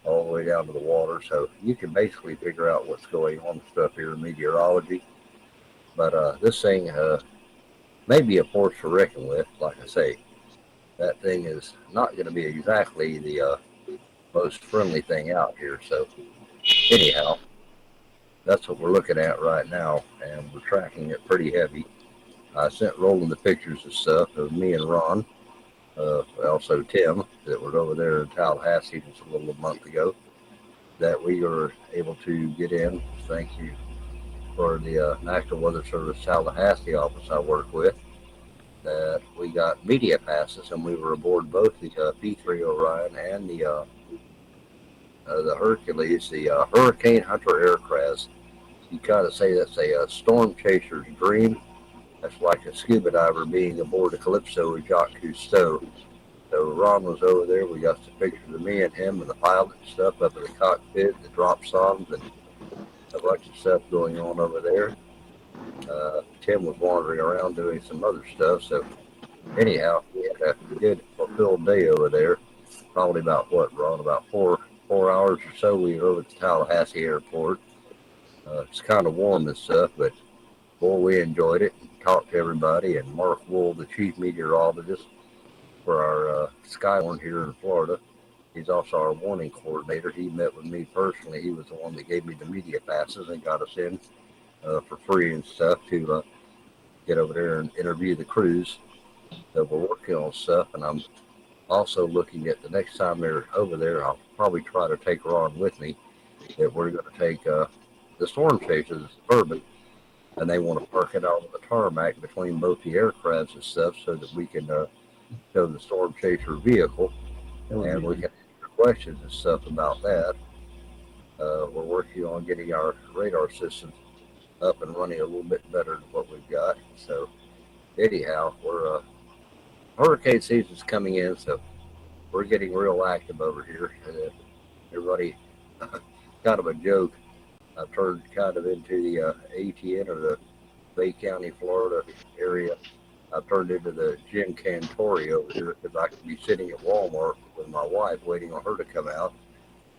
N: all the way down to the water. So you can basically figure out what's going on with stuff here in meteorology. But this thing may be a force to reckon with. Like I say, that thing is not going to be exactly the most friendly thing out here. So anyhow, that's what we're looking at right now, and we're tracking it pretty heavy. I sent Roland the pictures and stuff of me and Ron, also Tim, that were over there in Tallahassee just a little month ago, that we were able to get in. Thank you for the National Weather Service Tallahassee office I work with, that we got media passes, and we were aboard both the P3 Orion and the Hercules, the Hurricane Hunter aircraft. You kind of say that's a storm chaser's dream. That's like a scuba diver being aboard a Calypso with Jacques Cousteau. So Ron was over there. We got some pictures of me and him and the pilot and stuff up in the cockpit, the drop songs, and a bunch of stuff going on over there. Tim was wandering around doing some other stuff. So anyhow, we had a good fulfilled day over there. Probably about what, Ron? About four hours or so. We were over at the Tallahassee airport. It's kind of warm and stuff, but boy, we enjoyed it. Talked to everybody, and Mark Wool, the chief meteorologist for our Skywarn here in Florida. He's also our warning coordinator. He met with me personally. He was the one that gave me the media passes and got us in for free and stuff to get over there and interview the crews that we're working on stuff. And I'm also looking at the next time they're over there, I'll probably try to take Ron with me, that we're going to take the Storm Chasers, Suburban, and they want to park it out on the tarmac between both the aircrafts and stuff so that we can of the Storm Chaser vehicle, and we have questions and stuff about that. We're working on getting our radar systems up and running a little bit better than what we've got. So anyhow, we're hurricane season's coming in, so we're getting real active over here. Everybody, kind of a joke, I've turned kind of into the ATN, or the Bay County, Florida area. I've turned into the Jim Cantori over here, because I could be sitting at Walmart with my wife waiting on her to come out,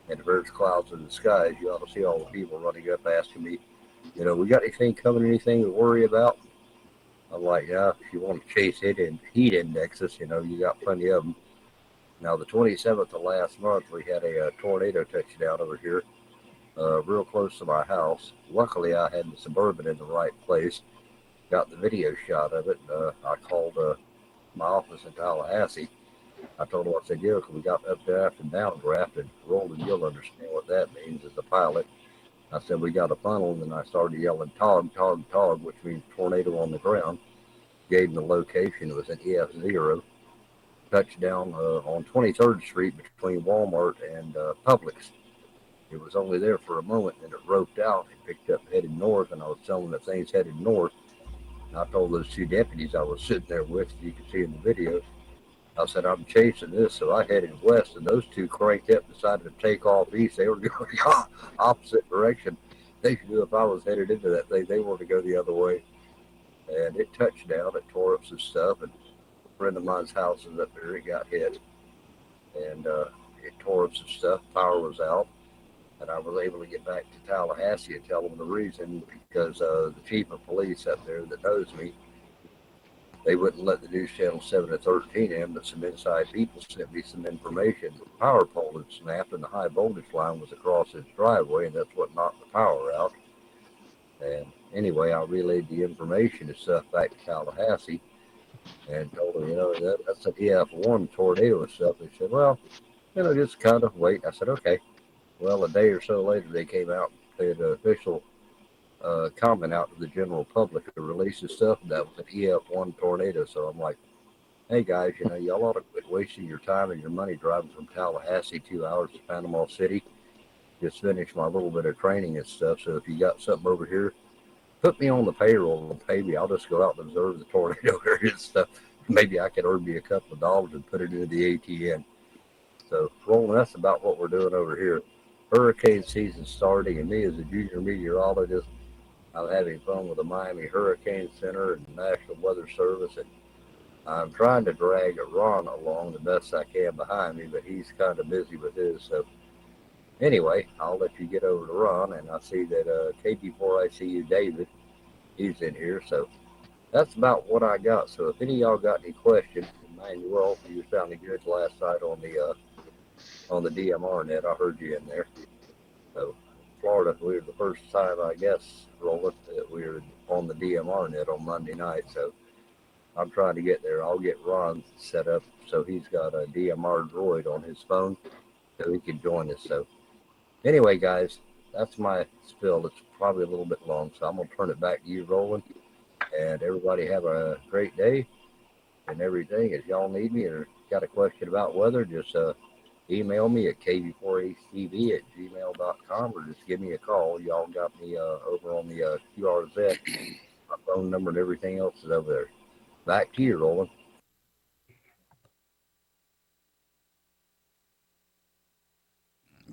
N: and if there's clouds in the skies, you ought to see all the people running up asking me, you know, we got anything coming, anything to worry about? I'm like, yeah, if you want to chase heat indexes, you know, you got plenty of them. Now, the 27th of last month, we had a tornado touchdown over here, real close to my house. Luckily, I had the Suburban in the right place. Got the video shot of it. I called my office in Tallahassee. I told them, I said, yeah, we got updraft and downdraft, and Roland, you'll understand what that means as a pilot. I said, we got a funnel, and then I started yelling, tog, tog, tog, which means tornado on the ground. Gave them the location. It was an EF0. Touchdown on 23rd Street between Walmart and Publix. It was only there for a moment, and it roped out and picked up headed north, and I was telling them that things headed north. And I told those two deputies I was sitting there with, you can see in the video, I said, I'm chasing this, so I headed west, and those two cranked up, decided to take off east. They were going the opposite direction. They knew if I was headed into that thing, they wanted to go the other way. And it touched down, it tore up some stuff, and a friend of mine's house is up there, it got hit. And it tore up some stuff, power was out, and I was able to get back to Tallahassee and tell them the reason, because the chief of police up there that knows me, they wouldn't let the news channel 7 to 13 in, but some inside people sent me some information. The power pole had snapped and the high voltage line was across his driveway, and that's what knocked the power out. And anyway, I relayed the information and stuff back to Tallahassee and told them, you know, that's an EF1 tornado and stuff. They said, well, you know, just kind of wait. I said, okay. Well, a day or so later, they came out, they had an official comment out to the general public to release the stuff. That was an EF1 tornado. So I'm like, hey guys, you know, y'all ought to quit wasting your time and your money driving from Tallahassee 2 hours to Panama City. Just finished my little bit of training and stuff. So if you got something over here, put me on the payroll and pay me. I'll just go out and observe the tornado area and stuff. Maybe I could earn me a couple of dollars and put it into the ATN. So, Roland, that's about what we're doing over here. Hurricane season starting, and me as a junior meteorologist, I'm having fun with the Miami Hurricane Center and National Weather Service, and I'm trying to drag Ron along the best I can behind me, but he's kind of busy with his. So anyway, I'll let you get over to Ron, and I see that KB4ICU David, he's in here. So that's about what I got. So if any of y'all got any questions, Emmanuel, you sounded good last night on the DMR net. I heard you in there. So Florida, we were the first time, I guess, Roland, that we were on the DMR net on Monday night. So I'm trying to get there. I'll get Ron set up so he's got a DMR droid on his phone so he can join us. So anyway, guys, that's my spill. It's probably a little bit long, so I'm going to turn it back to you, Roland. And everybody have a great day and everything. If y'all need me or got a question about weather, just email me at kv4actv@gmail.com or just give me a call. Y'all got me over on the QRZ. My phone number and everything else is over there. Back to you, Roland.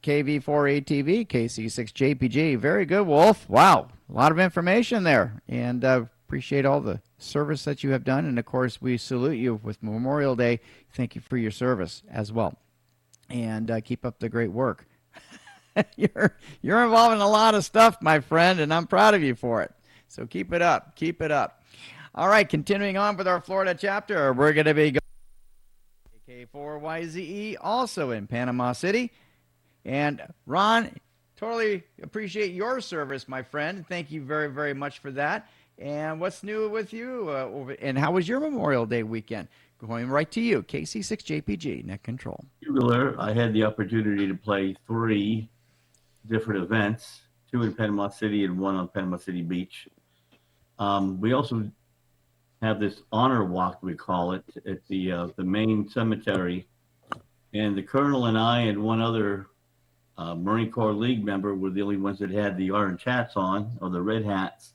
A: KV4ATV, KC6JPG. Very good, Wolf. Wow, a lot of information there. And appreciate all the service that you have done. And, of course, we salute you with Memorial Day. Thank you for your service as well. And keep up the great work. You're involved in a lot of stuff, my friend, and I'm proud of you for it. So keep it up. Keep it up. All right, continuing on with our Florida chapter, we're going to be going K4YZE, also in Panama City. And Ron, totally appreciate your service, my friend. Thank you very, very much for that. And what's new with you? And how was your Memorial Day weekend? Going right to you, KC6JPG, Net Control.
O: I had the opportunity to play 3 different events, 2 in Panama City and 1 on Panama City Beach. We also have this honor walk, we call it, at the main cemetery. And the colonel and I and one other Marine Corps League member were the only ones that had the orange hats on, or the red hats.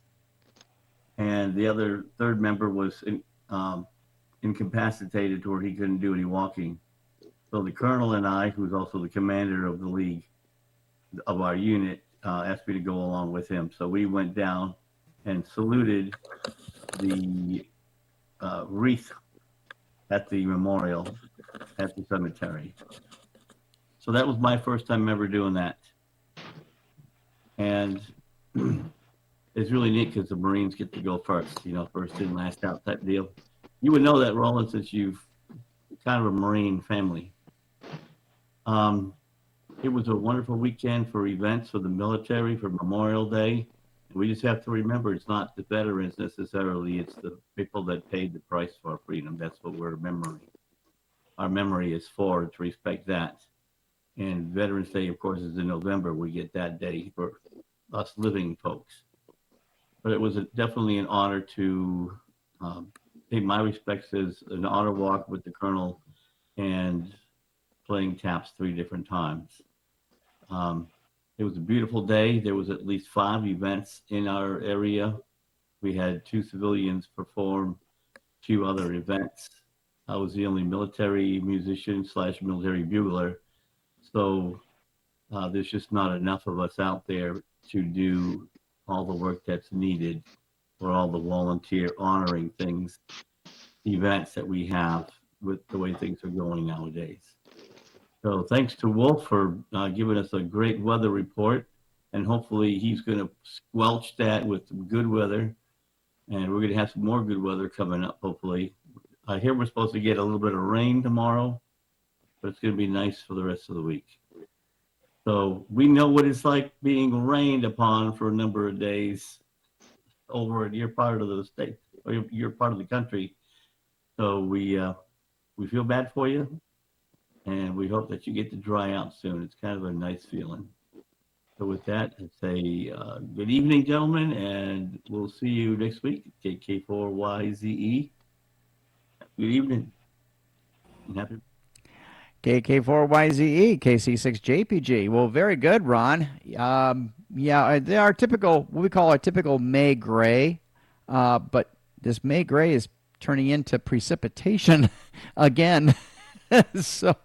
O: And the other third member was incapacitated to where he couldn't do any walking. So the colonel and I, who's also the commander of the league, of our unit, asked me to go along with him. So we went down and saluted the wreath at the memorial at the cemetery. So that was my first time ever doing that. And it's really neat because the Marines get to go first, first in, last out type deal. You would know that, Roland, since you've kind of a Marine family. It was a wonderful weekend for events for the military, for Memorial Day. We just have to remember it's not the veterans necessarily, it's the people that paid the price for our freedom. That's what we're remembering. Our memory is for, to respect that. And Veterans Day, of course, is in November. We get that day for us living folks. But it was definitely an honor to pay my respects as an honor walk with the colonel and playing taps 3 different times. It was a beautiful day. There was at least 5 events in our area. We had 2 civilians perform 2 other events. I was the only military musician / military bugler. So there's just not enough of us out there to do all the work that's needed for all the volunteer honoring things, events that we have with the way things are going nowadays. So thanks to Wolf for giving us a great weather report, and hopefully he's going to squelch that with some good weather, and we're going to have some more good weather coming up, hopefully. I hear we're supposed to get a little bit of rain tomorrow, but it's going to be nice for the rest of the week. So we know what it's like being rained upon for a number of days over in your part of the state, or your part of the country. So we feel bad for you. And we hope that you get to dry out soon. It's kind of a nice feeling. So with that, I'd say good evening, gentlemen, and we'll see you next week. KK4YZE. Good evening. And happy.
A: KK4YZE, KC6JPG. Well, very good, Ron. Yeah, they are typical, what we call our typical May gray, but this May gray is turning into precipitation again. So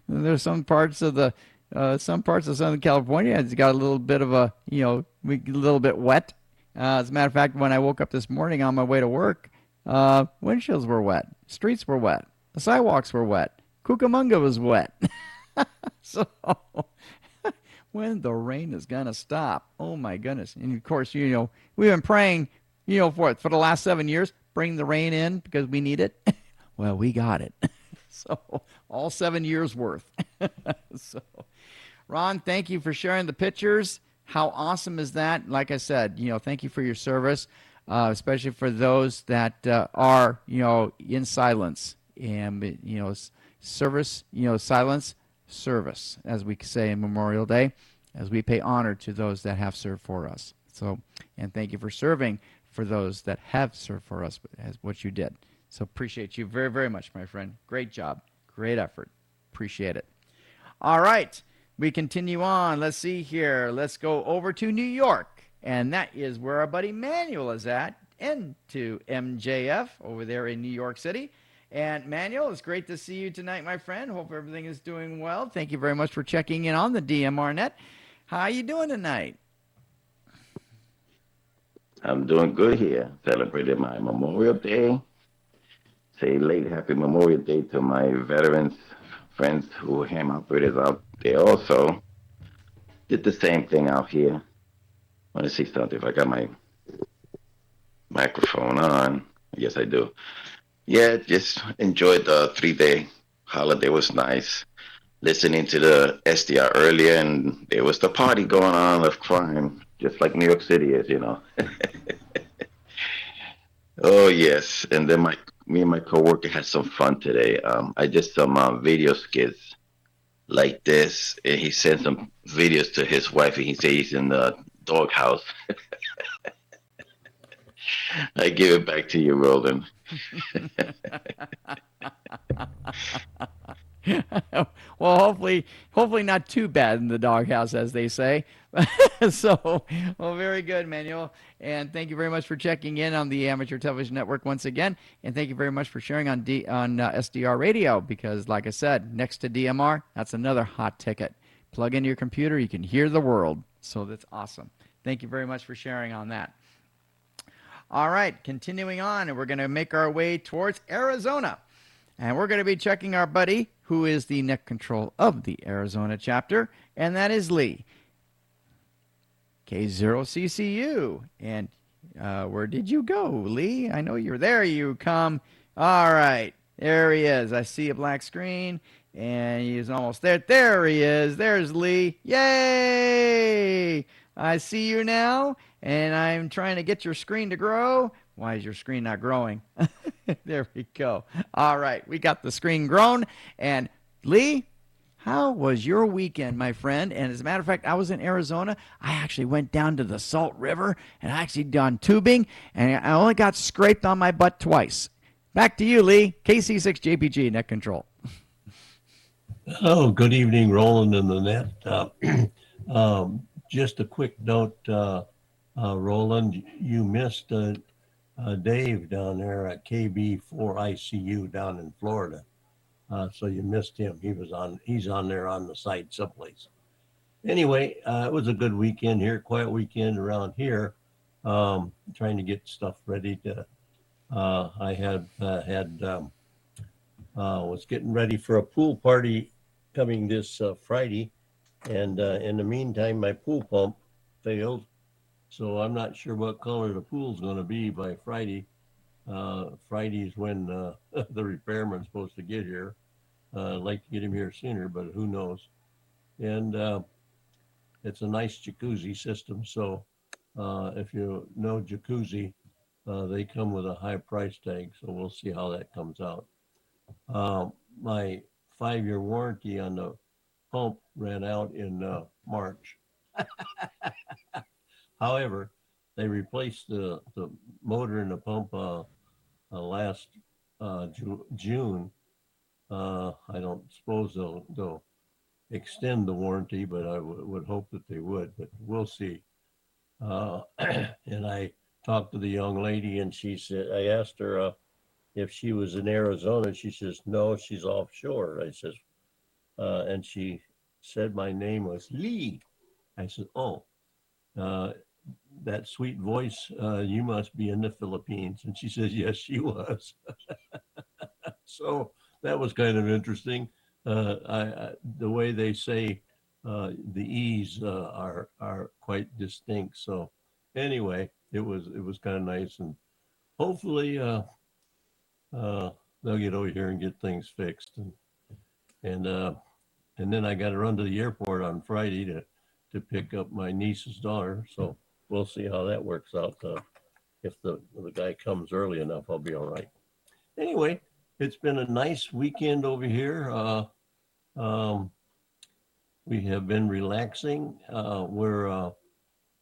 A: there's some parts of Southern California, it's got a little bit of a little bit wet. As a matter of fact, when I woke up this morning on my way to work, windshields were wet, streets were wet, the sidewalks were wet, Cucamonga was wet. So when the rain is gonna stop? Oh my goodness! And of course, we've been praying, for the last 7 years, bring the rain in because we need it. Well, we got it. So all 7 years worth. So, Ron, thank you for sharing the pictures. How awesome is that? Like I said, thank you for your service, especially for those that are, in silence and, service, silence, service, as we say in Memorial Day, as we pay honor to those that have served for us. So, and thank you for serving for those that have served for us as what you did. So appreciate you very, very much, my friend. Great job. Great effort. Appreciate it. All right. We continue on. Let's see here. Let's go over to New York. And that is where our buddy Manuel is at, into MJF over there in New York City. And Manuel, it's great to see you tonight, my friend. Hope everything is doing well. Thank you very much for checking in on the DMR Net. How are you doing tonight?
P: I'm doing good here. Celebrated my Memorial Day. Say late happy Memorial Day to my veterans friends who ham operators out there also. Did the same thing out here. Want to see something if I got my microphone on. Yes, I do. Yeah, just enjoyed the 3-day holiday. Was nice. Listening to the SDR earlier, and there was the party going on of crime, just like New York City is, Oh, yes. And then me and my coworker had some fun today. I did some video skits like this, and he sent some videos to his wife, and he said he's in the doghouse. I give it back to you, Roland.
A: Well, hopefully not too bad in the doghouse, as they say. So, well, very good, Manuel. And thank you very much for checking in on the Amateur Television Network once again. And thank you very much for sharing on SDR Radio, because, like I said, next to DMR, that's another hot ticket. Plug into your computer, you can hear the world. So that's awesome. Thank you very much for sharing on that. All right, continuing on, and we're going to make our way towards Arizona. And we're going to be checking our buddy, who is the net control of the Arizona chapter, and that is Lee. K0CCU. And where did you go, Lee? I know you're there. You come. All right. There he is. I see a black screen, and he's almost there. There he is. There's Lee. Yay! I see you now, and I'm trying to get your screen to grow. Why is your screen not growing? There we go. All right. We got the screen grown. And Lee, how was your weekend, my friend? And as a matter of fact, I was in Arizona. I actually went down to the Salt River and I actually done tubing, and I only got scraped on my butt twice. Back to you, Lee. KC6JPG, net control.
Q: Oh, good evening, Roland and the net. Just a quick note, Roland, you missed Dave down there at KB4ICU down in Florida. So you missed him. He's on there on the site someplace. Anyway, it was a good weekend here, quiet weekend around here. Trying to get stuff ready to, I was getting ready for a pool party coming this Friday. And in the meantime, my pool pump failed. So I'm not sure what color the pool's going to be by Friday. Friday's when the repairman's supposed to get here. I'd like to get him here sooner, but who knows. And it's a nice jacuzzi system. So if you know jacuzzi, they come with a high price tag. So we'll see how that comes out. My 5-year warranty on the pump ran out in March. However, they replaced the motor in the pump last June. I don't suppose they'll extend the warranty, but I would hope that they would, but we'll see. And I talked to the young lady, and she said, I asked her if she was in Arizona. She says, no, she's offshore. I says, and she said my name was Lee. I said, oh, that sweet voice, you must be in the Philippines. And she says, yes, she was. So that was kind of interesting. The way they say the E's are quite distinct. So anyway, it was kind of nice, and hopefully they'll get over here and get things fixed. And then I got to run to the airport on Friday to pick up my niece's daughter. So we'll see how that works out. If the guy comes early enough, I'll be all right. Anyway, it's been a nice weekend over here. We have been relaxing. We're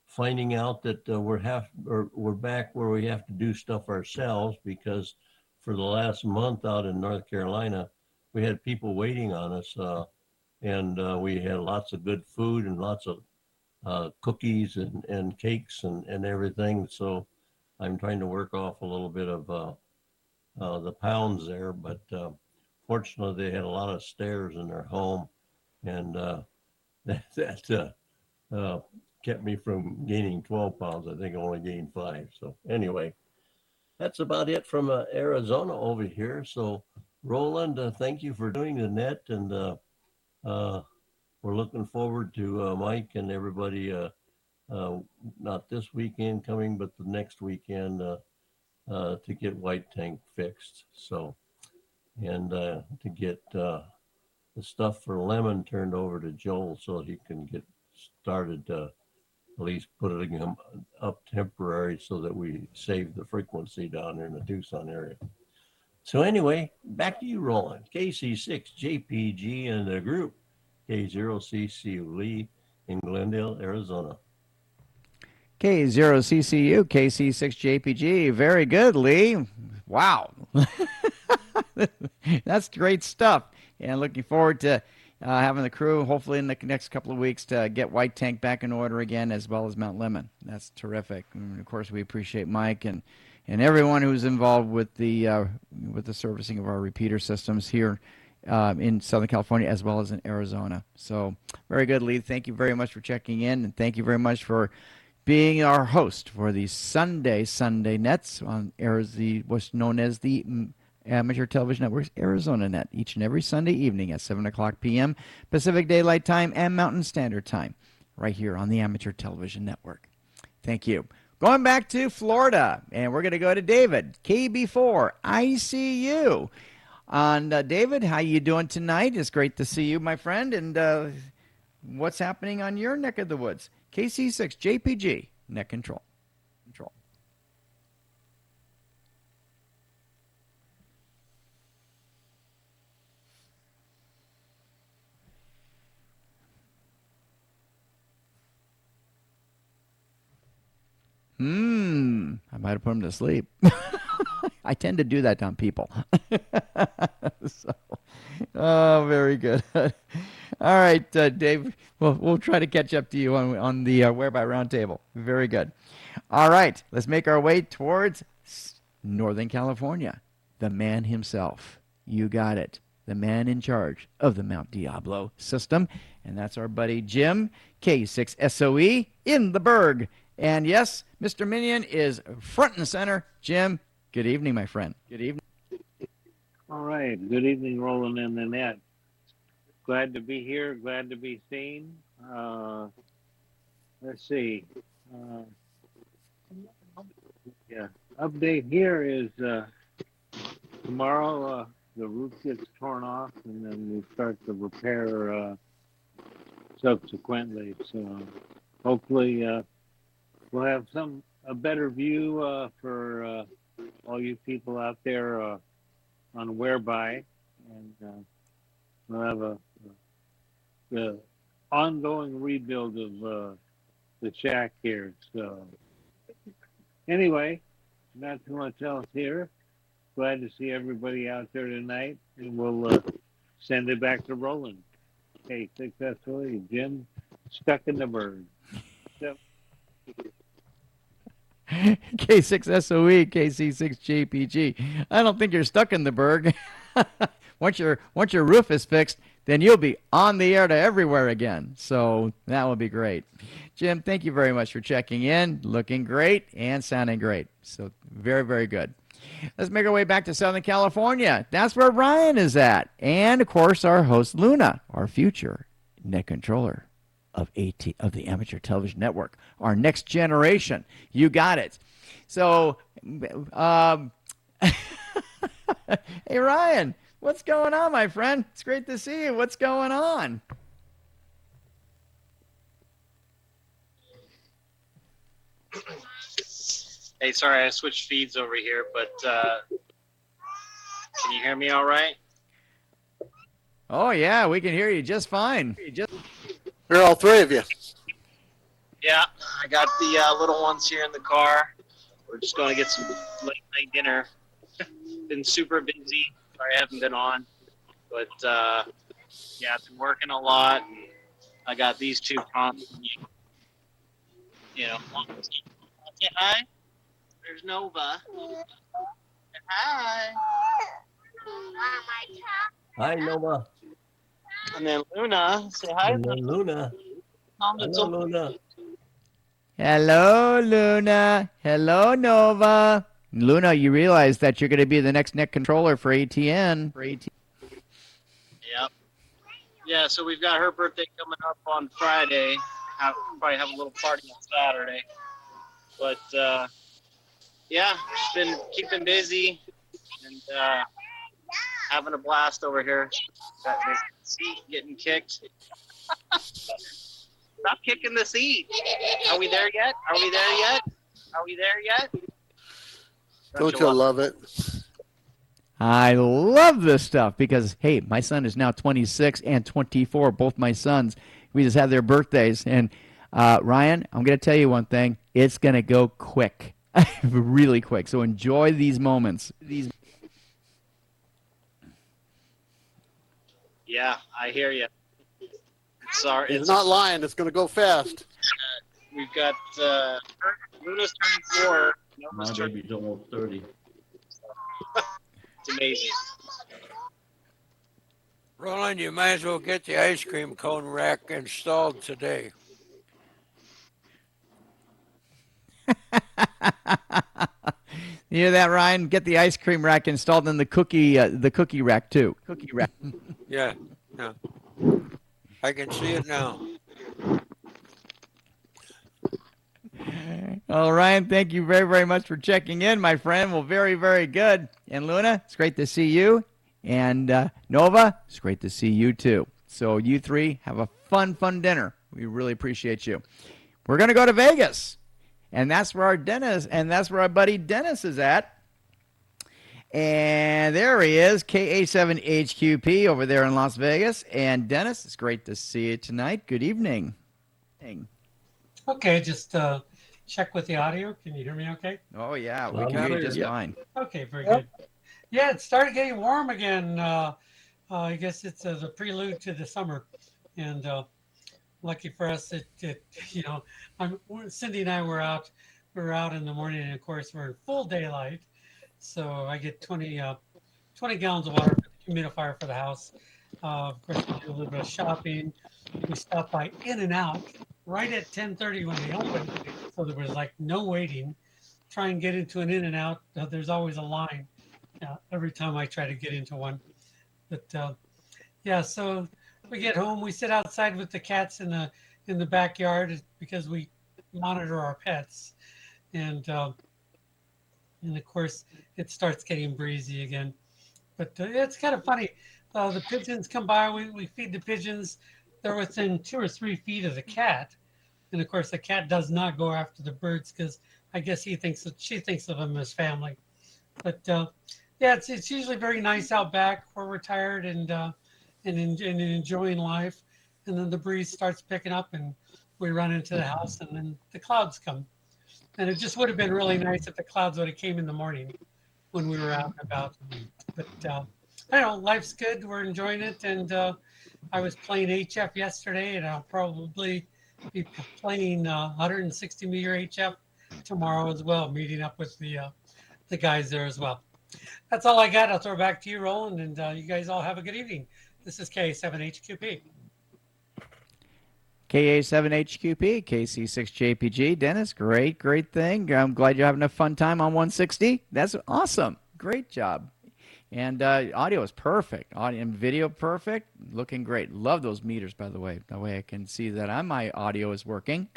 Q: finding out that we're back where we have to do stuff ourselves, because for the last month out in North Carolina, we had people waiting on us. And we had lots of good food and lots of cookies and cakes and everything. So I'm trying to work off a little bit of the pounds there. But fortunately, they had a lot of stairs in their home. And that kept me from gaining 12 pounds. I think I only gained 5. So anyway, that's about it from Arizona over here. So Roland, thank you for doing the net. And we're looking forward to Mike and everybody, not this weekend coming, but the next weekend to get White Tank fixed. So, and to get the stuff for Lemon turned over to Joel so he can get started, at least putting him up temporary so that we save the frequency down there in the Tucson area. So anyway, back to you, Roland. KC6JPG and the group, K0CCU Lee in Glendale, Arizona.
A: K0CCU, KC6JPG. Very good, Lee. Wow. That's great stuff. And looking forward to having the crew, hopefully in the next couple of weeks, to get White Tank back in order again, as well as Mount Lemmon. That's terrific. And of course, we appreciate Mike and everyone who's involved with the servicing of our repeater systems here in Southern California as well as in Arizona. So very good, Lee. Thank you very much for checking in, and thank you very much for being our host for the Sunday Nets on what's known as the Amateur Television Network's Arizona Net, each and every Sunday evening at 7 o'clock p.m. Pacific Daylight Time and Mountain Standard Time, right here on the Amateur Television Network. Thank you. Going back to Florida, and we're going to go to David, KB4 ICU. And David, how you doing tonight? It's great to see you, my friend. And what's happening on your neck of the woods? KC6 JPG net control. I might have put him to sleep. I tend to do that on people. Oh, very good. All right, Dave. We'll try to catch up to you on the Whereby Roundtable. Very good. All right, let's make our way towards Northern California. The man himself. You got it. The man in charge of the Mount Diablo system. And that's our buddy Jim, K6SOE in the Berg. And yes, Mr. Minion is front and center. Jim, good evening, my friend. Good evening.
R: All right. Good evening, Roland and Nanette. Glad to be here. Glad to be seen. Let's see. Update here is tomorrow the roof gets torn off, and then we start the repair subsequently. So hopefully we'll have a better view for all you people out there on Whereby, and we'll have the ongoing rebuild of the shack here. So anyway, not too much else here. Glad to see everybody out there tonight, and we'll send it back to Roland. Okay, successfully, Jim, stuck in the bird. So,
A: K6SOE, KC6JPG. I don't think you're stuck in the Berg. Once your roof is fixed, then you'll be on the air to everywhere again. So that will be great. Jim, thank you very much for checking in. Looking great and sounding great. So very, very good. Let's make our way back to Southern California. That's where Ryan is at. And, of course, our host, Luna, our future net controller of the Amateur Television Network, our next generation. You got it. So, hey, Ryan, what's going on, my friend? It's great to see you. What's going on?
S: Hey, sorry, I switched feeds over here, but can you hear me all right?
A: Oh, yeah, we can hear you just fine.
H: Here, all three of you.
S: Yeah, I got the little ones here in the car. We're just going to get some late night dinner. Been super busy. Sorry I haven't been on. But, yeah, I've been working a lot. And I got these two constantly, say hi. There's Nova. Say hi.
Q: Hi, Nova.
S: And then Luna. Say hi.
Q: And then Luna. Hello, Luna.
A: Hello, Luna. Hello, Nova. Luna, you realize that you're going to be the next net controller for ATN.
S: Yep. Yeah, so we've got her birthday coming up on Friday. Probably have a little party on Saturday. But, yeah, just been keeping busy and having a blast over here. Got this seat getting kicked. Stop kicking the seat. Are we there yet? Are we there yet? Are we there yet?
H: Don't you love it?
A: I love this stuff because, hey, my son is now 26 and 24, both my sons. We just had their birthdays, and Ryan, I'm going to tell you one thing. It's going to go quick, really quick. So enjoy these moments.
S: Yeah, I hear you. Sorry,
H: He's not lying. It's going to go fast.
S: We've got Luna's turning 4.
O: My
S: Nova's turning.
O: baby's almost 30.
S: It's amazing.
M: Roland, you might as well get the ice cream cone rack installed today.
A: You hear that, Ryan? Get the ice cream rack installed in the cookie rack too. Cookie rack.
M: Yeah, yeah. I can see it now.
A: Well, Ryan, thank you very, very much for checking in, my friend. Well, very, very good. And Luna, it's great to see you. And Nova, it's great to see you too. So you three have a fun dinner. We really appreciate you. We're going to go to Vegas. And that's where our buddy Dennis is at. And there he is, KA7HQP over there in Las Vegas. And Dennis, it's great to see you tonight. Good evening.
T: Okay, just check with the audio. Can you hear me okay?
A: Oh, yeah, we can hear you just fine.
T: Okay, very good. Yeah, it started getting warm again. I guess it's the prelude to the summer. And lucky for us, Cindy and I were out in the morning, and of course we're in full daylight. So I get 20 gallons of water for the humidifier for the house. Of course, we do a little bit of shopping. We stopped by In-N-Out right at 10:30 when they opened, so there was like no waiting. Try and get into an In-N-Out, there's always a line every time I try to get into one. But yeah, so we get home, we sit outside with the cats in the backyard because we monitor our pets, and of course it starts getting breezy again. But it's kind of funny. The pigeons come by. We feed the pigeons. They're within 2 or 3 feet of the cat, and of course the cat does not go after the birds because I guess she thinks of them as family. But yeah, it's usually very nice out back where we're tired and enjoying life, and then the breeze starts picking up and we run into the house, and then the clouds come. And it just would have been really nice if the clouds would have came in the morning when we were out and about. But I don't know, life's good. We're enjoying it. And I was playing HF yesterday, and I'll probably be playing 160 meter HF tomorrow as well, meeting up with the guys there as well. That's all I got. I'll throw it back to you, Roland, and you guys all have a good evening. This is K7HQP.
A: KA7HQP, KC6JPG. Dennis, great thing. I'm glad you're having a fun time on 160. That's awesome. Great job. And audio is perfect. Audio and video perfect. Looking great. Love those meters, by the way. That way I can see that my audio is working.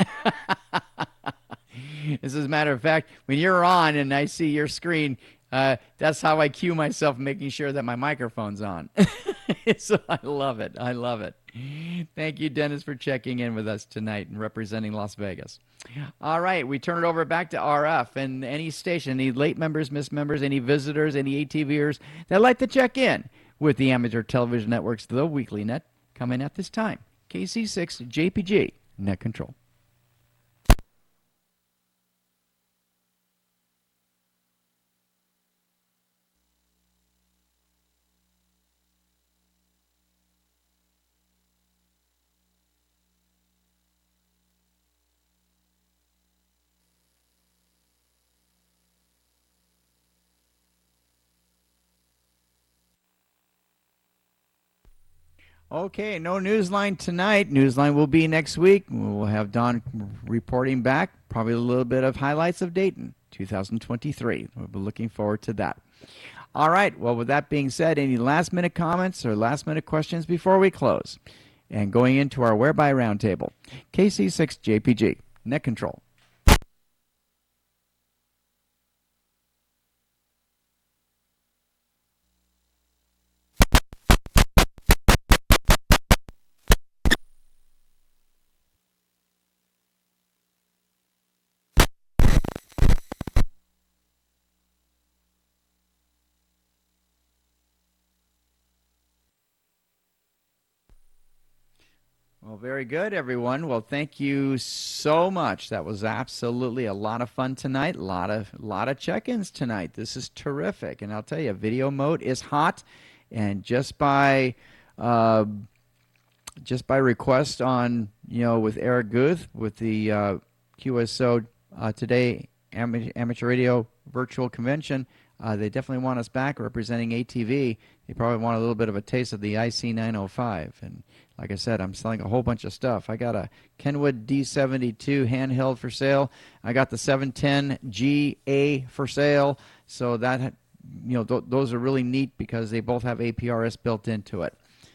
A: As a matter of fact, when you're on and I see your screen, that's how I cue myself, making sure that my microphone's on. So I love it. I love it. Thank you, Dennis, for checking in with us tonight and representing Las Vegas. All right, we turn it over back to RF and any station, any late members, missed members, any visitors, any ATVers that like to check in with the Amateur Television Network's The Weekly Net coming at this time. KC6 JPG Net Control. Okay, no Newsline tonight. Newsline will be next week. We'll have Don reporting back, probably a little bit of highlights of Dayton 2023. We'll be looking forward to that. All right, well, with that being said, any last-minute comments or last-minute questions before we close? And going into our Whereby Roundtable, KC6 JPG, Net Control. Well, very good, everyone. Well, thank you so much. That was absolutely a lot of fun tonight. A lot of check-ins tonight. This is terrific, and I'll tell you, video mode is hot, and just by request on with Eric Guth with the QSO Today Amateur Radio Virtual Convention. They definitely want us back representing ATV. They probably want a little bit of a taste of the IC905. And like I said, I'm selling a whole bunch of stuff. I got a Kenwood D72 handheld for sale. I got the 710 GA for sale. So that, those are really neat because they both have APRS built into it.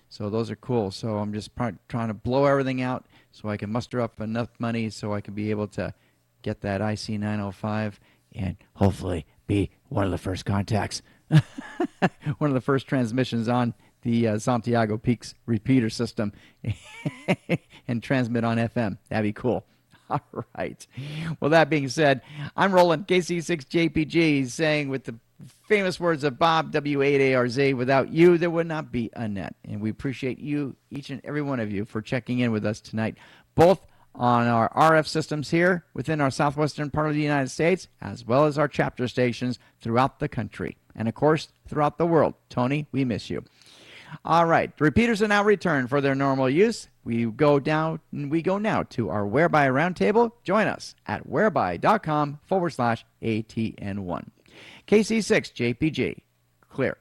A: So those are cool. So I'm just trying to blow everything out so I can muster up enough money so I can be able to get that IC905 and hopefully be one of the first contacts, one of the first transmissions on the Santiago Peaks repeater system and transmit on FM. That'd be cool. All right. Well, that being said, I'm Roland, KC6JPG, saying with the famous words of Bob W8ARZ, without you, there would not be a net. And we appreciate you, each and every one of you, for checking in with us tonight, both on our RF systems here within our southwestern part of the United States, as well as our chapter stations throughout the country. And, of course, throughout the world. Tony, we miss you. All right. The repeaters are now returned for their normal use. We go now to our Whereby Roundtable. Join us at whereby.com/ATN1. KC6JPG. Clear.